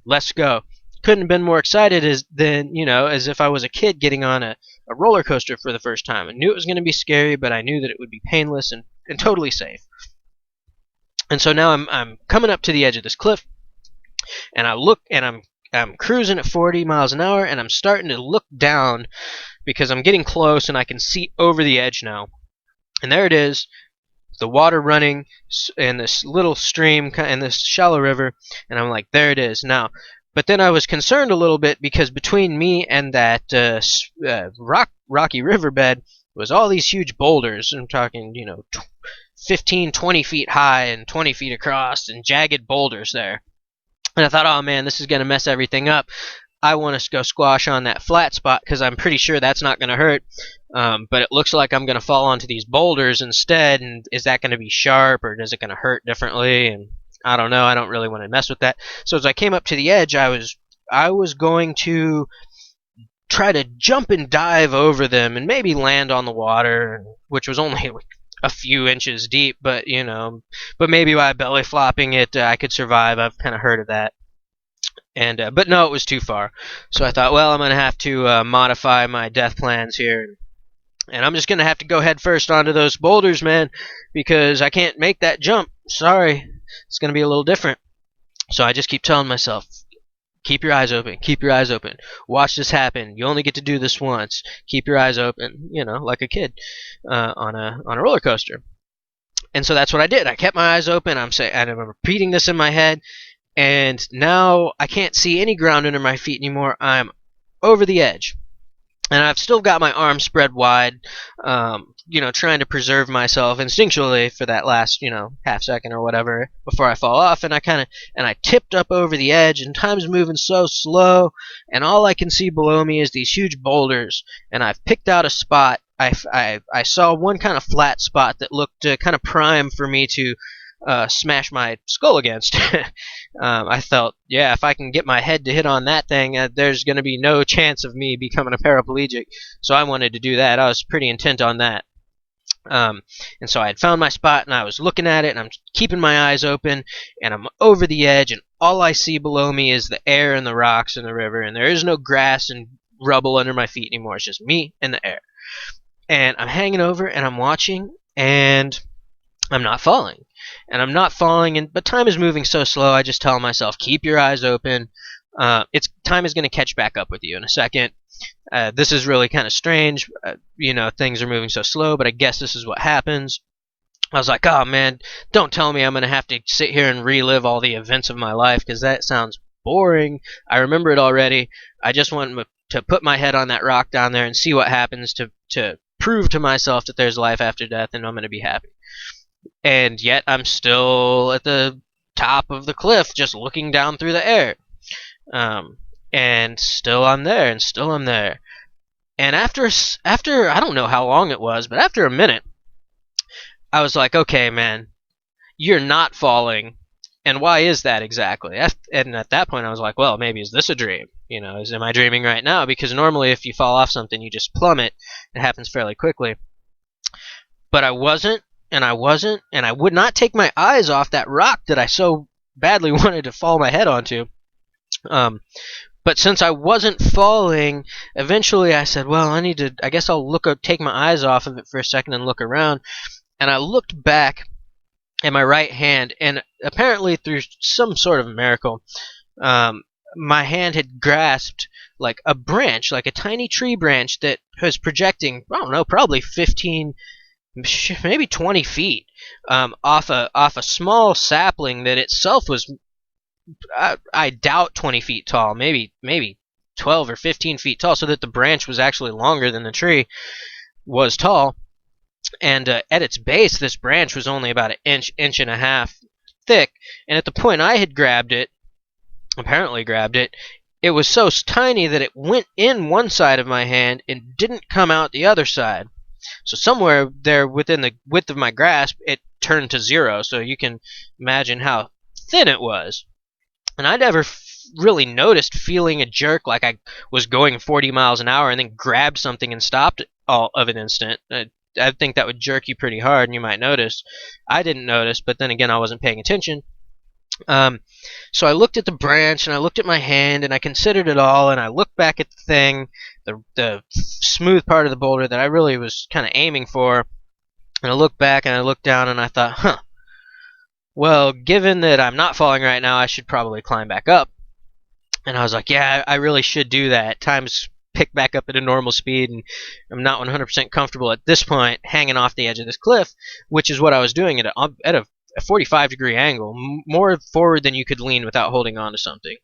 let's go. Couldn't have been more excited as if I was a kid getting on a roller coaster for the first time. I knew it was going to be scary, but I knew that it would be painless and totally safe. And so now I'm coming up to the edge of this cliff, and I look, and I'm cruising at 40 miles an hour, and I'm starting to look down because I'm getting close, and I can see over the edge now. And there it is, the water running in this little stream in this shallow river, and I'm like, there it is now. But then I was concerned a little bit because between me and that rocky riverbed was all these huge boulders. I'm talking, 15, 20 feet high and 20 feet across, and jagged boulders there. And I thought, oh man, this is going to mess everything up. I want to go squash on that flat spot because I'm pretty sure that's not going to hurt. But it looks like I'm going to fall onto these boulders instead, and is that going to be sharp, or is it going to hurt differently? And I don't know. I don't really want to mess with that. So as I came up to the edge, I was going to try to jump and dive over them and maybe land on the water, which was only a few inches deep, but maybe by belly flopping it, I could survive. I've kind of heard of that. And but no, it was too far. So I thought, well, I'm going to have to modify my death plans here. And I'm just going to have to go head first onto those boulders, man, because I can't make that jump. Sorry. It's going to be a little different. So I just keep telling myself, keep your eyes open, keep your eyes open. Watch this happen. You only get to do this once. Keep your eyes open, like a kid on a roller coaster. And so that's what I did. I kept my eyes open. I'm repeating this in my head. And now I can't see any ground under my feet anymore. I'm over the edge. And I've still got my arms spread wide, trying to preserve myself instinctually for that last, half second or whatever before I fall off. And I tipped up over the edge, and time's moving so slow, and all I can see below me is these huge boulders. And I've picked out a spot. I saw one kind of flat spot that looked kind of prime for me to smash my skull against. I felt, yeah, if I can get my head to hit on that thing, there's going to be no chance of me becoming a paraplegic. So I wanted to do that. I was pretty intent on that. And so I had found my spot, and I was looking at it, and I'm keeping my eyes open, and I'm over the edge, and all I see below me is the air and the rocks and the river, and there is no grass and rubble under my feet anymore. It's just me and the air. And I'm hanging over, and I'm watching, and I'm not falling. And I'm not falling, but time is moving so slow, I just tell myself, keep your eyes open. Time is going to catch back up with you in a second. This is really kind of strange. Things are moving so slow, but I guess this is what happens. I was like, oh man, don't tell me I'm going to have to sit here and relive all the events of my life, because that sounds boring. I remember it already. I just want to put my head on that rock down there and see what happens to prove to myself that there's life after death, and I'm going to be happy. And yet I'm still at the top of the cliff just looking down through the air. And still I'm there, and still I'm there. And after I don't know how long it was, but after a minute, I was like, okay, man, you're not falling. And why is that exactly? And at that point I was like, well, maybe is this a dream? Am I dreaming right now? Because normally if you fall off something, you just plummet. It happens fairly quickly. But I wasn't, and I would not take my eyes off that rock that I so badly wanted to fall my head onto. But since I wasn't falling, eventually I said, well, I guess I'll take my eyes off of it for a second and look around. And I looked back at my right hand, and apparently through some sort of miracle, my hand had grasped like a branch, like a tiny tree branch that was projecting, I don't know, probably 15, maybe 20 feet off a small sapling that itself was, I doubt 20 feet tall, maybe 12 or 15 feet tall, so that the branch was actually longer than the tree was tall. And at its base, this branch was only about an inch and a half thick. And at the point I had apparently grabbed it, it was so tiny that it went in one side of my hand and didn't come out the other side. So somewhere there within the width of my grasp, it turned to zero. So you can imagine how thin it was. And I never really noticed feeling a jerk like I was going 40 miles an hour and then grabbed something and stopped all of an instant. I think that would jerk you pretty hard, and you might notice. I didn't notice, but then again, I wasn't paying attention. So I looked at the branch, and I looked at my hand, and I considered it all, and I looked back at the thing, the smooth part of the boulder that I really was kind of aiming for, and I looked back, and I looked down, and I thought, well, given that I'm not falling right now, I should probably climb back up. And I was like, yeah, I really should do that. Time's picked back up at a normal speed, and I'm not 100% comfortable at this point hanging off the edge of this cliff, which is what I was doing at a 45-degree angle, more forward than you could lean without holding on to something.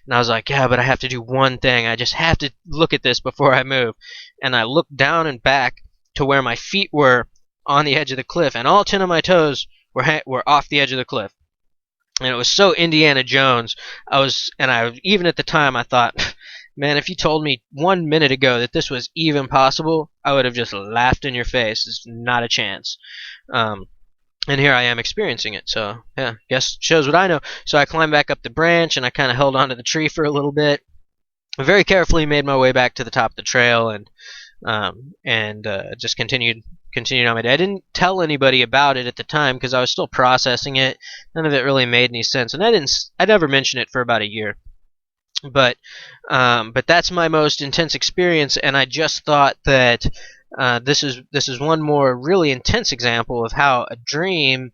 And I was like, yeah, but I have to do one thing. I just have to look at this before I move. And I looked down and back to where my feet were on the edge of the cliff, and all 10 of my toes were off the edge of the cliff. And it was so Indiana Jones. Even at the time I thought, man, if you told me 1 minute ago that this was even possible, I would have just laughed in your face. It's not a chance. And here I am experiencing it. So, yeah, guess shows what I know. So I climbed back up the branch, and I kind of held onto the tree for a little bit. I very carefully made my way back to the top of the trail, and just continued on my day. I didn't tell anybody about it at the time because I was still processing it. None of it really made any sense, and I never mentioned it for about a year. But that's my most intense experience, and I just thought that this is one more really intense example of how a dream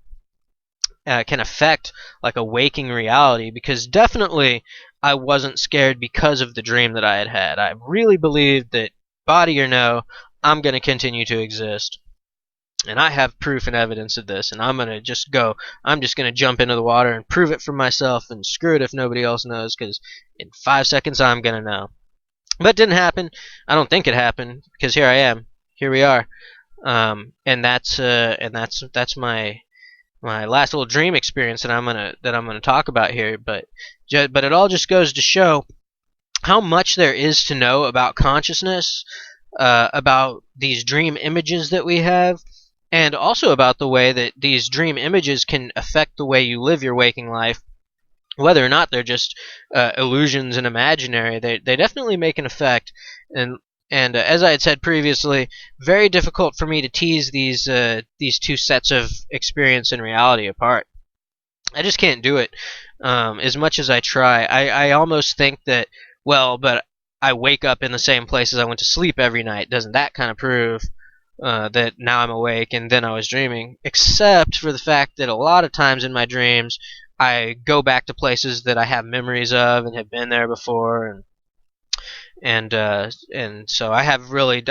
can affect like a waking reality. Because definitely I wasn't scared because of the dream that I had. I really believed that, body or no, I'm going to continue to exist. And I have proof and evidence of this, and I'm just going to jump into the water and prove it for myself, and screw it if nobody else knows, because in 5 seconds I'm going to know. But it didn't happen. I don't think it happened, because here I am. Here we are. And that's my last little dream experience that I'm gonna talk about here. But it all just goes to show how much there is to know about consciousness, about these dream images that we have, and also about the way that these dream images can affect the way you live your waking life. Whether or not they're just illusions and imaginary, they definitely make an effect. And And as I had said previously, very difficult for me to tease these two sets of experience and reality apart. I just can't do it. As much as I try, I almost think that, well, but I wake up in the same place as I went to sleep every night. Doesn't that kind of prove that now I'm awake and then I was dreaming? Except for the fact that a lot of times in my dreams, I go back to places that I have memories of and have been there before, and so I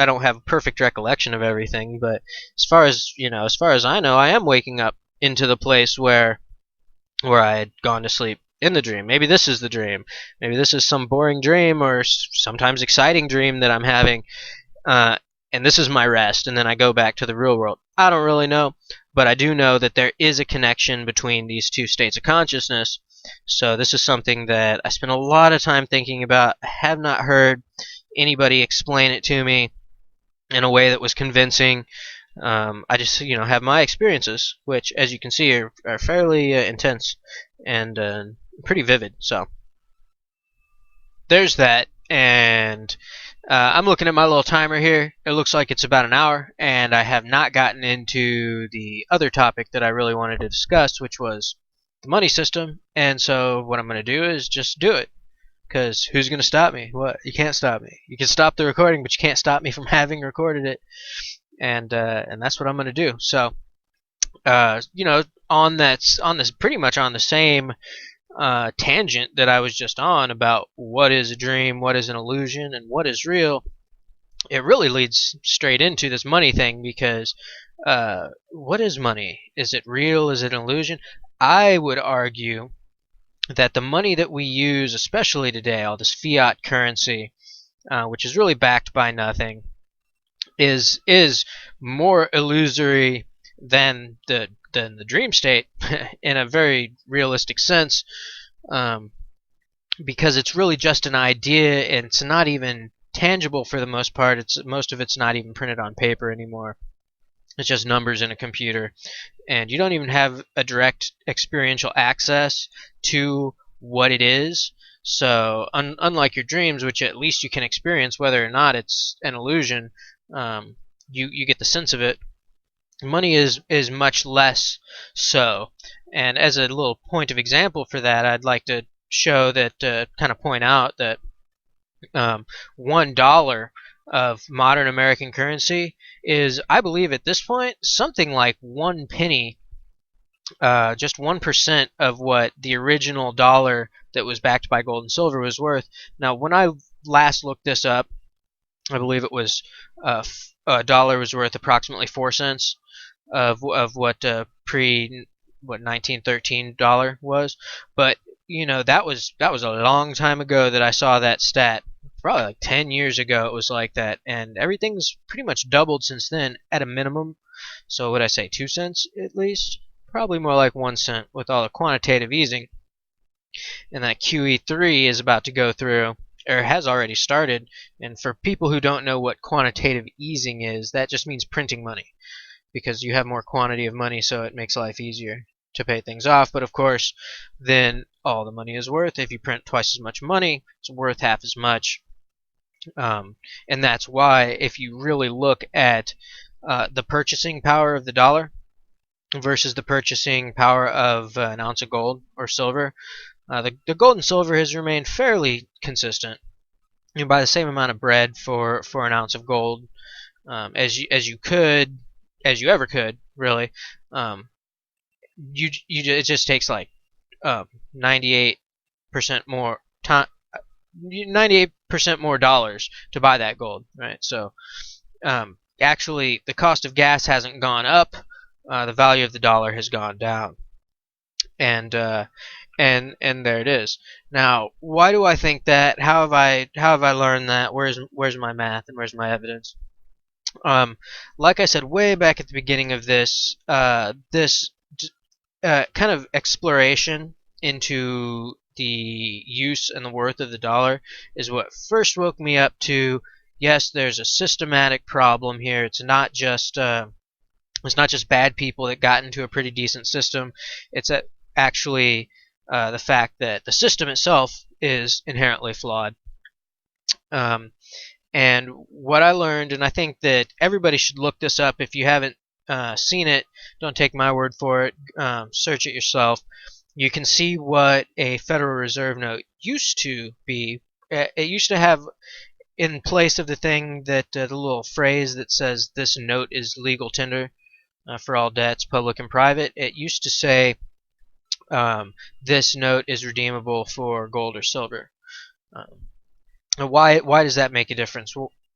don't have a perfect recollection of everything. But as far as I know, I am waking up into the place where I had gone to sleep in the dream. Maybe this is the dream. Maybe this is some boring dream or sometimes exciting dream that I'm having. Uh, and this is my rest, and then I go back to the real world. I don't really know, but I do know that there is a connection between these two states of consciousness. So this is something that I spent a lot of time thinking about. I have not heard anybody explain it to me in a way that was convincing. I just have my experiences, which, as you can see, are fairly intense and pretty vivid. So there's that, and I'm looking at my little timer here. It looks like it's about an hour, and I have not gotten into the other topic that I really wanted to discuss, which was the money system. And so what I'm going to do is just do it, because who's going to stop me? What? You can't stop me. You can stop the recording, but you can't stop me from having recorded it. And that's what I'm going to do. So, on this pretty much on the same tangent that I was just on about what is a dream, what is an illusion, and what is real, it really leads straight into this money thing, because what is money? Is it real? Is it an illusion? I would argue that the money that we use, especially today, all this fiat currency, which is really backed by nothing, is more illusory than the dream state in a very realistic sense, because it's really just an idea, and it's not even tangible for the most part. Most of it's not even printed on paper anymore. It's just numbers in a computer, and you don't even have a direct experiential access to what it is. So unlike your dreams, which at least you can experience whether or not it's an illusion, you get the sense of it. Money is much less so. And as a little point of example for that, I'd like to show that, kind of point out that $1 of modern American currency is, I believe at this point, something like 1 penny, just 1% of what the original dollar that was backed by gold and silver was worth. Now, when I last looked this up, I believe it was a dollar was worth approximately 4 cents of what pre 1913 dollar was. But that was a long time ago that I saw that stat. Probably like 10 years ago it was like that, and everything's pretty much doubled since then at a minimum. So would I say 2 cents at least? Probably more like 1 cent with all the quantitative easing. And that QE3 is about to go through, or has already started. And for people who don't know what quantitative easing is, that just means printing money, because you have more quantity of money, so it makes life easier to pay things off. But of course, then all the money is worth. If you print twice as much money, it's worth half as much. And that's why, if you really look at the purchasing power of the dollar versus the purchasing power of an ounce of gold or silver, the gold and silver has remained fairly consistent. You buy the same amount of bread for an ounce of gold as you ever could, really. It just takes like 98% more time. 98% more dollars to buy that gold, right? So actually the cost of gas hasn't gone up, the value of the dollar has gone down, and there it is. Now, why do I think that? How have I learned that? Where's my math and where's my evidence? Like I said way back at the beginning of this kind of exploration into the use and the worth of the dollar is what first woke me up to, yes, there's a systematic problem here. It's not just bad people that got into a pretty decent system. It's actually the fact that the system itself is inherently flawed. And what I learned, and I think that everybody should look this up if you haven't seen it, don't take my word for it, search it yourself. You can see what a Federal Reserve note used to be. It used to have, in place of the thing that the little phrase that says this note is legal tender for all debts, public and private, it used to say this note is redeemable for gold or silver. Why does that make a difference?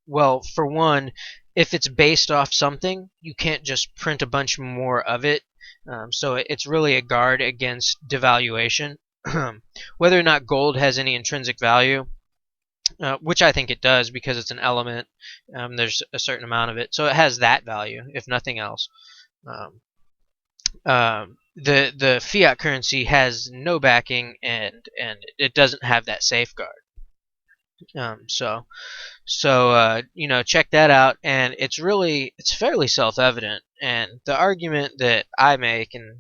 Well, for one, if it's based off something, you can't just print a bunch more of it. So it's really a guard against devaluation. Whether or not gold has any intrinsic value, which I think it does because it's an element, there's a certain amount of it, so it has that value, if nothing else. The fiat currency has no backing, and it doesn't have that safeguard. So check that out, and it's fairly self-evident. And the argument that I make, and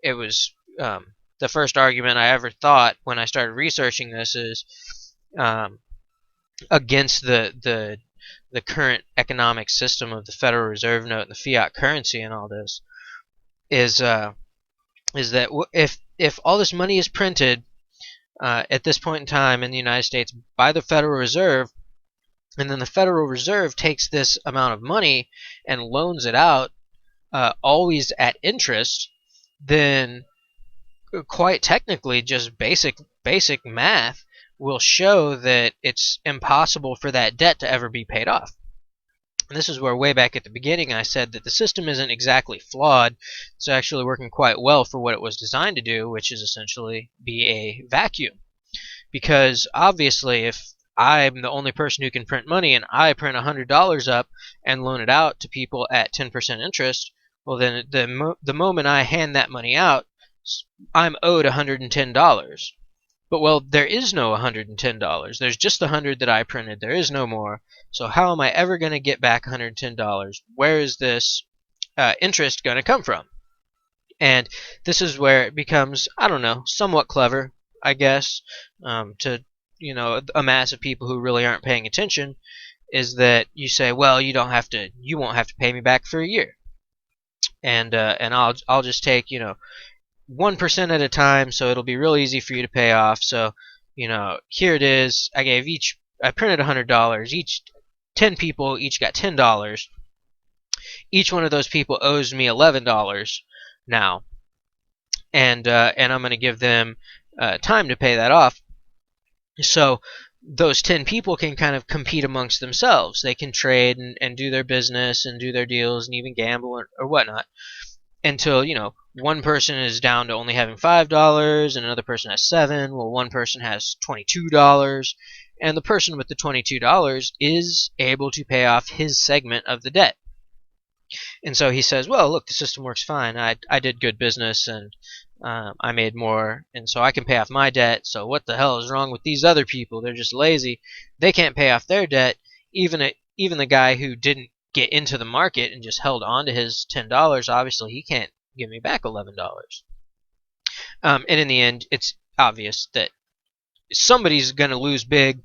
it was the first argument I ever thought when I started researching this, is against the current economic system of the Federal Reserve note and the fiat currency and all this, is that if all this money is printed at this point in time in the United States by the Federal Reserve, and then the Federal Reserve takes this amount of money and loans it out, always at interest, then quite technically just basic math will show that it's impossible for that debt to ever be paid off. And this is where way back at the beginning I said that the system isn't exactly flawed. It's actually working quite well for what it was designed to do, which is essentially be a vacuum. Because obviously if I'm the only person who can print money and I print $100 up and loan it out to people at 10% interest, well then the moment I hand that money out, I'm owed $110. But well, there is no $110. There's just the 100 that I printed. There is no more. So how am I ever going to get back $110? Where is this interest going to come from? And this is where it becomes, I don't know, somewhat clever, I guess, to a mass of people who really aren't paying attention, is that you say, well, you won't have to pay me back for a year, and I'll just take 1% at a time, so it'll be real easy for you to pay off. So here it is. I printed $100. 10 people each got $10. Each one of those people owes me $11 now, and I'm going to give them time to pay that off. So those 10 people can kind of compete amongst themselves. They can trade and do their business and do their deals and even gamble or whatnot, until one person is down to only having $5 and another person has $7. Well, one person has $22, and the person with the $22 is able to pay off his segment of the debt. And so he says, well, look, the system works fine. I did good business, and I made more, and so I can pay off my debt. So what the hell is wrong with these other people? They're just lazy. They can't pay off their debt. Even the guy who didn't get into the market and just held on to his $10, obviously he can't give me back $11. And in the end, it's obvious that somebody's going to lose big.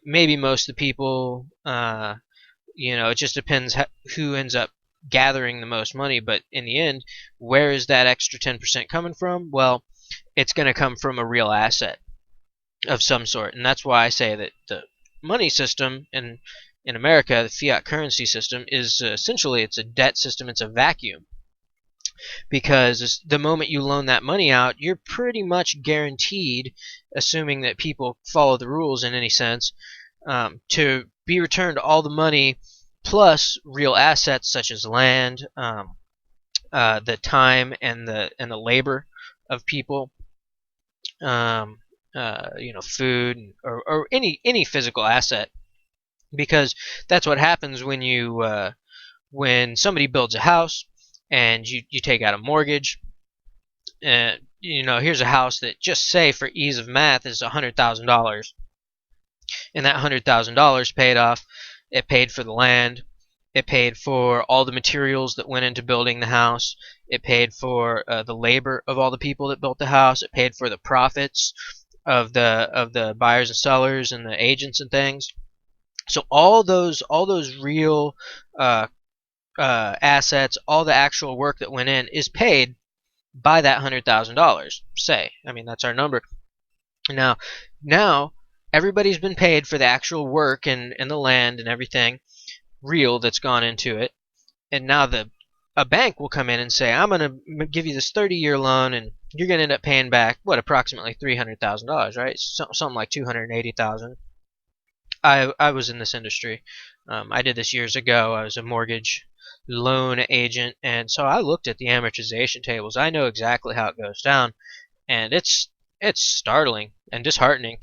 Maybe most of the people, it just depends who ends up gathering the most money. But in the end, where is that extra 10% coming from? Well, it's going to come from a real asset of some sort. And that's why I say that the money system in America, the fiat currency system, is essentially, it's a debt system. It's a vacuum. Because the moment you loan that money out, you're pretty much guaranteed, assuming that people follow the rules in any sense, to be returned all the money plus real assets such as land, the time and the labor of people, food, or any physical asset. Because that's what happens when somebody builds a house and you take out a mortgage. Here's a house that, just say for ease of math, is $100,000, and that $100,000 paid off. It paid for the land. It paid for all the materials that went into building the house. It paid for the labor of all the people that built the house. It paid for the profits of the buyers and sellers and the agents and things. So all those real assets, all the actual work that went in, is paid by that $100,000. Say, I mean, that's our number. Now everybody's been paid for the actual work and the land and everything real that's gone into it, and now a bank will come in and say, I'm going to give you this 30-year loan, and you're going to end up paying back approximately $300,000, right? Something like $280,000. I was in this industry. I did this years ago. I was a mortgage loan agent, and so I looked at the amortization tables. I know exactly how it goes down, and it's startling and disheartening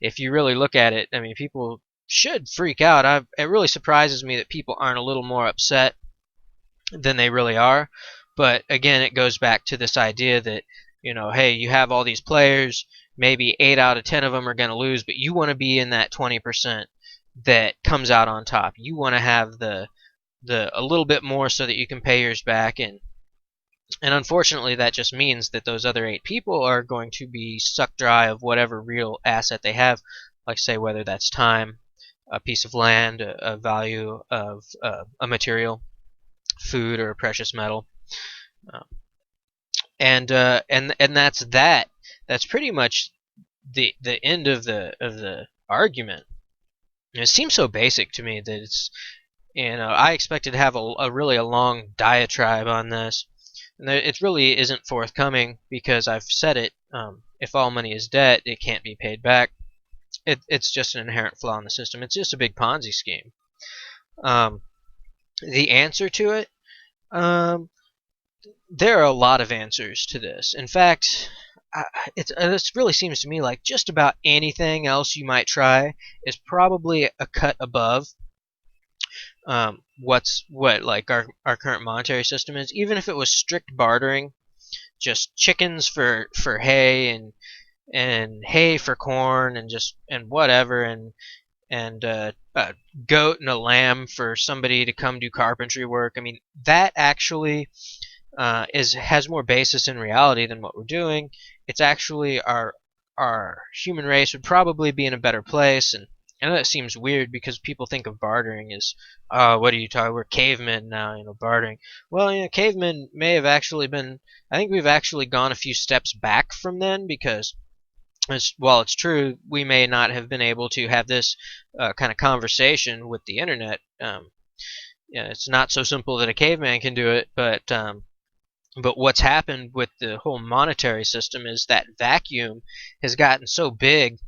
if you really look at it. I mean, people should freak out. It really surprises me that people aren't a little more upset than they really are. But again, it goes back to this idea that, hey, you have all these players, maybe 8 out of 10 of them are going to lose, but you want to be in that 20% that comes out on top. You want to have the a little bit more so that you can pay yours back, and unfortunately that just means that those other 8 people are going to be sucked dry of whatever real asset they have, like say whether that's time, a piece of land, a value of a material, food, or a precious metal. And that's that. That's pretty much the end of the argument. And it seems so basic to me that it's, I expected to have a really long diatribe on this, and it really isn't forthcoming because I've said it. If all money is debt, it can't be paid back. It's just an inherent flaw in the system. It's just a big Ponzi scheme. The answer to it, there are a lot of answers to this. In fact, this really seems to me like just about anything else you might try is probably a cut above what like our current monetary system is. Even if it was strict bartering, just chickens for hay, and hay for corn, and whatever, and a goat and a lamb for somebody to come do carpentry work. I mean, that actually has more basis in reality than what we're doing. It's actually our human race would probably be in a better place. And I know that seems weird because people think of bartering as, what are you talking? We're cavemen now, bartering. Well, cavemen may have actually been. I think we've actually gone a few steps back from then, because while it's true we may not have been able to have this kind of conversation with the internet. It's not so simple that a caveman can do it, but what's happened with the whole monetary system is that vacuum has gotten so big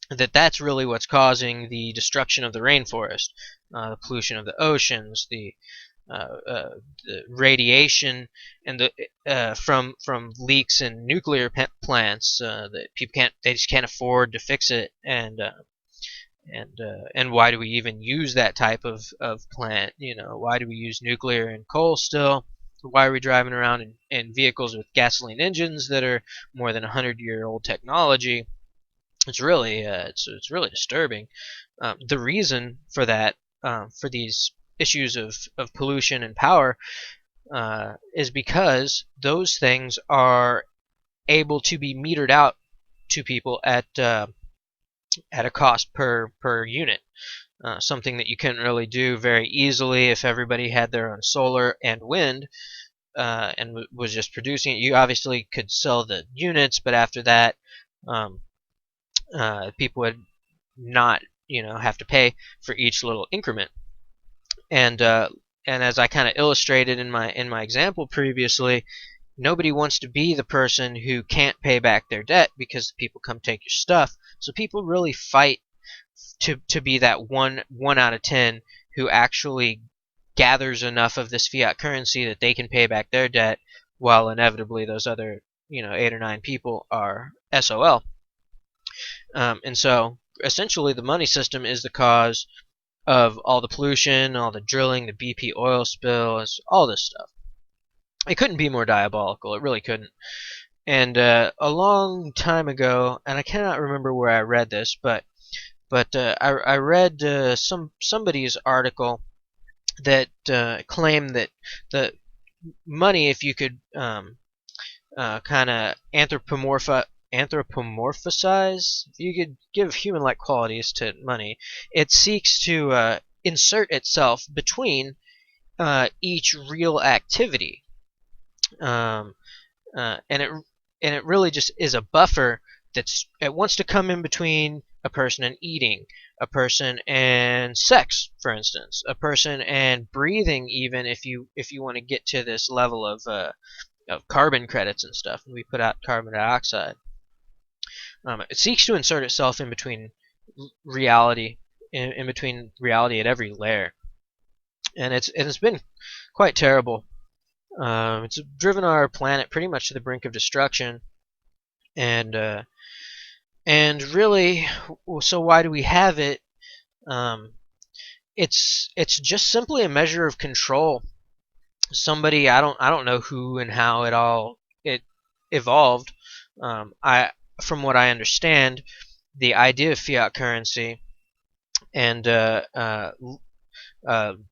that that's really what's causing the destruction of the rainforest, the pollution of the oceans, the radiation, and from leaks in nuclear plants that they just can't afford to fix it, and why do we even use that type of plant? Why do we use nuclear and coal still? Why are we driving around in vehicles with gasoline engines that are more than 100-year-old technology? It's really it's really disturbing. The reason for that, for these issues of pollution and power, is because those things are able to be metered out to people at a cost per unit. Something that you couldn't really do very easily if everybody had their own solar and wind, and was just producing it. You obviously could sell the units, but after that, people would not, have to pay for each little increment. And as I kind of illustrated in my example previously, nobody wants to be the person who can't pay back their debt because people come take your stuff. So people really fight to be that one out of 10 who actually gathers enough of this fiat currency that they can pay back their debt, while inevitably those other 8 or 9 people are SOL. And so essentially the money system is the cause of all the pollution, all the drilling, the BP oil spill, all this stuff. It couldn't be more diabolical. It really couldn't. And a long time ago, and I cannot remember where I read this, but I read somebody's article that claimed that the money, if you could kind of anthropomorphize. If you could give human-like qualities to money, it seeks to insert itself between each real activity, um, and it really just is a buffer it wants to come in between a person and eating, a person and sex, for instance, a person and breathing, even if you want to get to this level of carbon credits and stuff, and we put out carbon dioxide. It seeks to insert itself in between reality, in between reality at every layer, and it's been quite terrible. It's driven our planet pretty much to the brink of destruction, and really, so why do we have it? It's just simply a measure of control. Somebody, I don't know who and how it evolved. I From what I understand, the idea of fiat currency and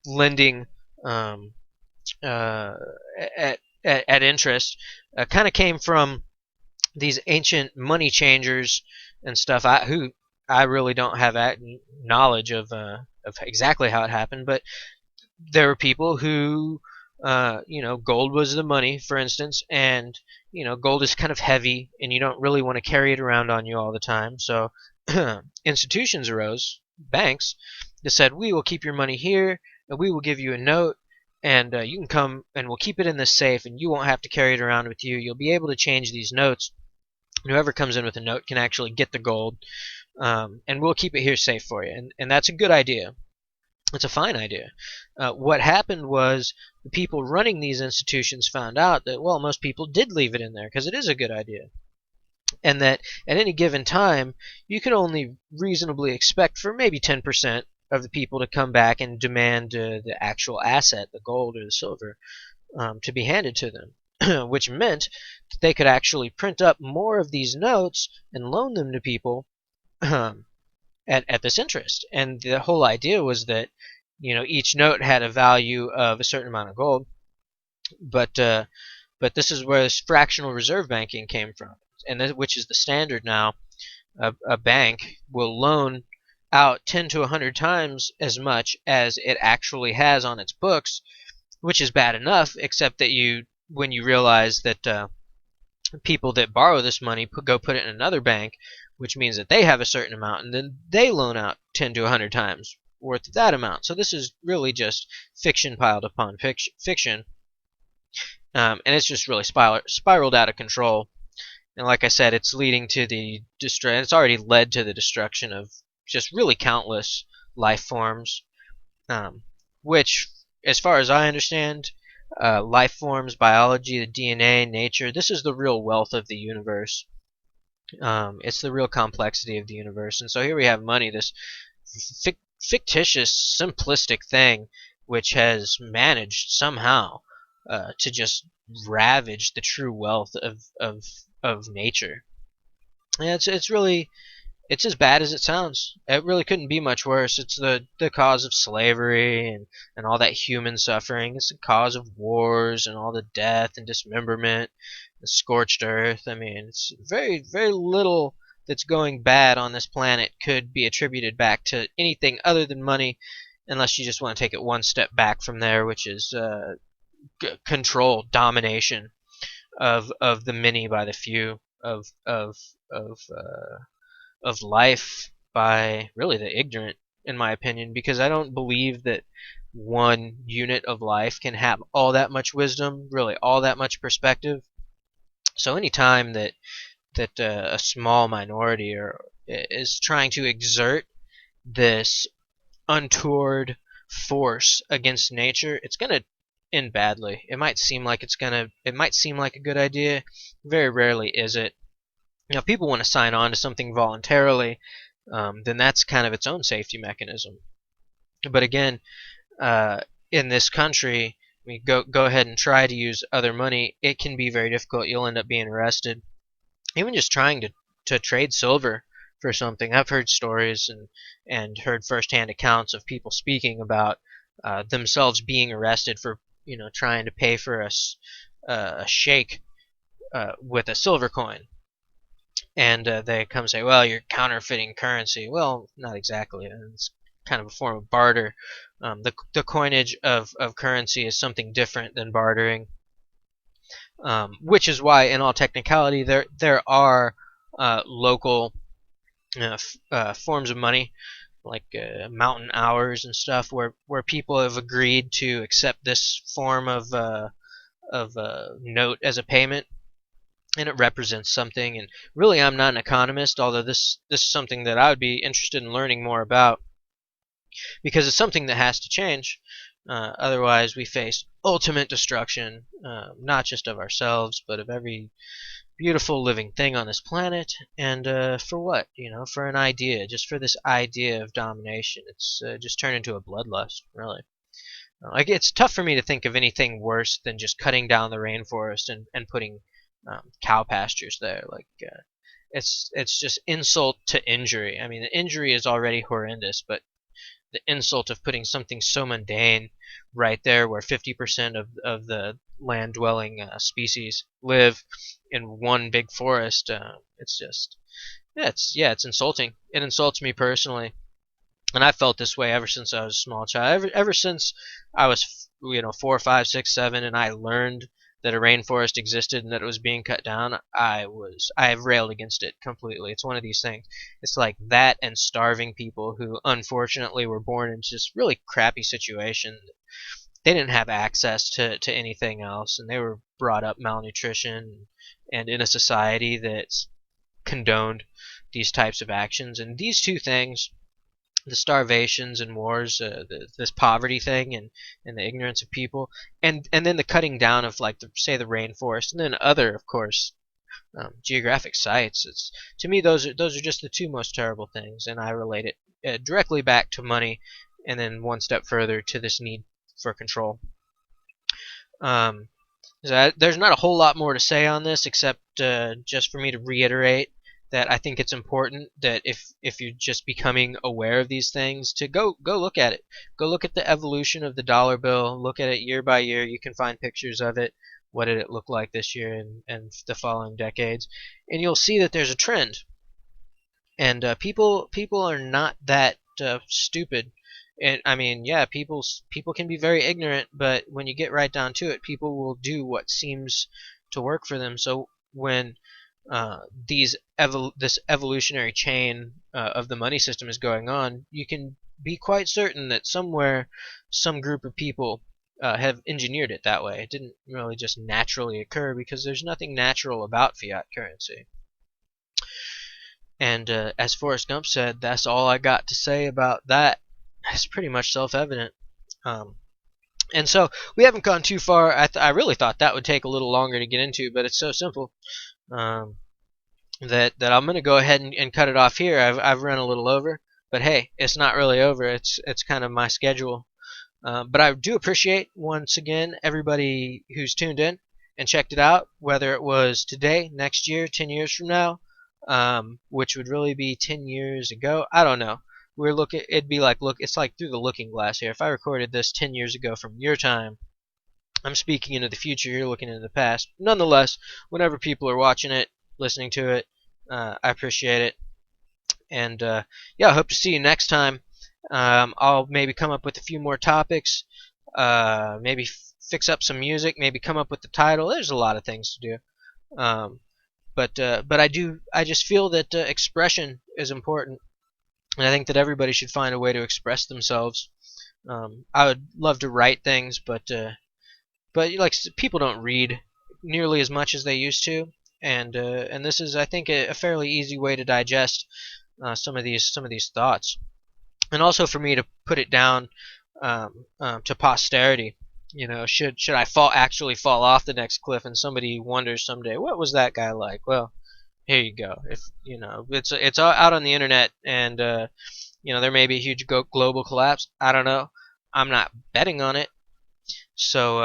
lending at interest kind of came from these ancient money changers and stuff. I really don't have knowledge of exactly how it happened, but there were people who gold was the money, for instance, and gold is kind of heavy, and you don't really want to carry it around on you all the time. So institutions arose, banks, that said, we will keep your money here, and we will give you a note, and you can come, and we'll keep it in this safe, and you won't have to carry it around with you. You'll be able to change these notes. Whoever comes in with a note can actually get the gold, and we'll keep it here safe for you. And that's a good idea. It's a fine idea. What happened was the people running these institutions found out that, well, most people did leave it in there because it is a good idea. And that at any given time, you could only reasonably expect for maybe 10% of the people to come back and demand the actual asset, the gold or the silver, to be handed to them, which meant that they could actually print up more of these notes and loan them to people at this interest. And the whole idea was that each note had a value of a certain amount of gold, but this is where this fractional reserve banking came from, and which is the standard now. A bank will loan out 10 to 100 times as much as it actually has on its books, which is bad enough, except that when you realize that people that borrow this money go put it in another bank, which means that they have a certain amount, and then they loan out 10 to 100 times worth of that amount. So this is really just fiction piled upon fiction, and it's just really spiraled out of control. And like I said, it's leading to it's already led to the destruction of just really countless life forms, which, as far as I understand, life forms, biology, the DNA, nature, this is the real wealth of the universe. It's the real complexity of the universe. And so here we have money, this fictitious, simplistic thing, which has managed somehow to just ravage the true wealth of nature. And it's as bad as it sounds. It really couldn't be much worse. It's the cause of slavery and all that human suffering. It's the cause of wars and all the death and dismemberment, the scorched earth. I mean, it's very, very little that's going bad on this planet could be attributed back to anything other than money, unless you just want to take it one step back from there, which is control, domination of the many by the few, of life by really the ignorant, in my opinion, because I don't believe that one unit of life can have all that much wisdom, really all that much perspective. So any time that a small minority is trying to exert this untoward force against nature, it's going to end badly. It might seem like a good idea. Very rarely is it. If people want to sign on to something voluntarily, then that's kind of its own safety mechanism. But again, in this country, we go ahead and try to use other money. It can be very difficult. You'll end up being arrested. Even just trying to trade silver for something. I've heard stories and heard firsthand accounts of people speaking about themselves being arrested for trying to pay for a shake with a silver coin. and they come say, well, you're counterfeiting currency. Well, not exactly. It's kind of a form of barter. The coinage of currency is something different than bartering, which is why, in all technicality, there are local forms of money, like mountain hours and stuff, where people have agreed to accept this form of note as a payment, and it represents something. And really, I'm not an economist, although this is something that I would be interested in learning more about, because it's something that has to change. Otherwise, we face ultimate destruction, not just of ourselves, but of every beautiful living thing on this planet. And for what? For an idea, just for this idea of domination. It's just turned into a bloodlust, really. Like, it's tough for me to think of anything worse than just cutting down the rainforest and putting cow pastures there. Like, it's just insult to injury. I mean, the injury is already horrendous, but the insult of putting something so mundane right there where 50% of the land dwelling species live in one big forest, it's just, it's insulting. It insults me personally. And I felt this way ever since I was a small child. Ever since I was, 4, 5, 6, 7, and I learned that a rainforest existed and that it was being cut down, I have railed against it completely. It's one of these things. It's like that and starving people who unfortunately were born in just really crappy situations. They didn't have access to anything else, and they were brought up malnutrition and in a society that's condoned these types of actions. And these two things, the starvations and wars, this poverty thing, and the ignorance of people, and then the cutting down of, like, say, the rainforest, and then other, of course, geographic sites. It's, to me, those are just the two most terrible things, and I relate it directly back to money, and then one step further to this need for control. So there's not a whole lot more to say on this, except just for me to reiterate that I think it's important that if you're just becoming aware of these things, to go look at it. Go look at the evolution of the dollar bill. Look at it year by year. You can find pictures of it. What did it look like this year and the following decades? And you'll see that there's a trend. And people are not that stupid. And I mean, yeah, people can be very ignorant, but when you get right down to it, people will do what seems to work for them. So when this evolutionary chain of the money system is going on, you can be quite certain that somewhere some group of people have engineered it that way. It didn't really just naturally occur, because there's nothing natural about fiat currency. And as Forrest Gump said, that's all I got to say about that. It's pretty much self-evident. And so we haven't gone too far. I really thought that would take a little longer to get into, but it's so simple. That I'm going to go ahead and cut it off here. I've run a little over, but hey, it's not really over. It's kind of my schedule. But I do appreciate, once again, everybody who's tuned in and checked it out, whether it was today, next year, 10 years from now, which would really be 10 years ago. I don't know. It'd be like, it's like through the looking glass here. If I recorded this 10 years ago from your time, I'm speaking into the future, you're looking into the past. Nonetheless, whenever people are watching it, listening to it, I appreciate it. And yeah, I hope to see you next time. I'll maybe come up with a few more topics, maybe fix up some music, maybe come up with the title. There's a lot of things to do. But I just feel that expression is important, and I think that everybody should find a way to express themselves. I would love to write things, but like, people don't read nearly as much as they used to, and this is, I think, a fairly easy way to digest some of these thoughts, and also for me to put it down to posterity. Should I actually fall off the next cliff, and somebody wonders someday, what was that guy like? Well, here you go. If it's out on the internet, and there may be a huge global collapse. I don't know. I'm not betting on it. So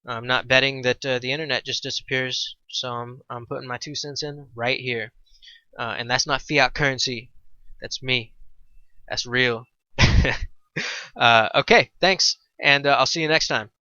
I'm not betting that the internet just disappears. So I'm putting my 2 cents in right here. And that's not fiat currency. That's me. That's real. Okay, thanks. And I'll see you next time.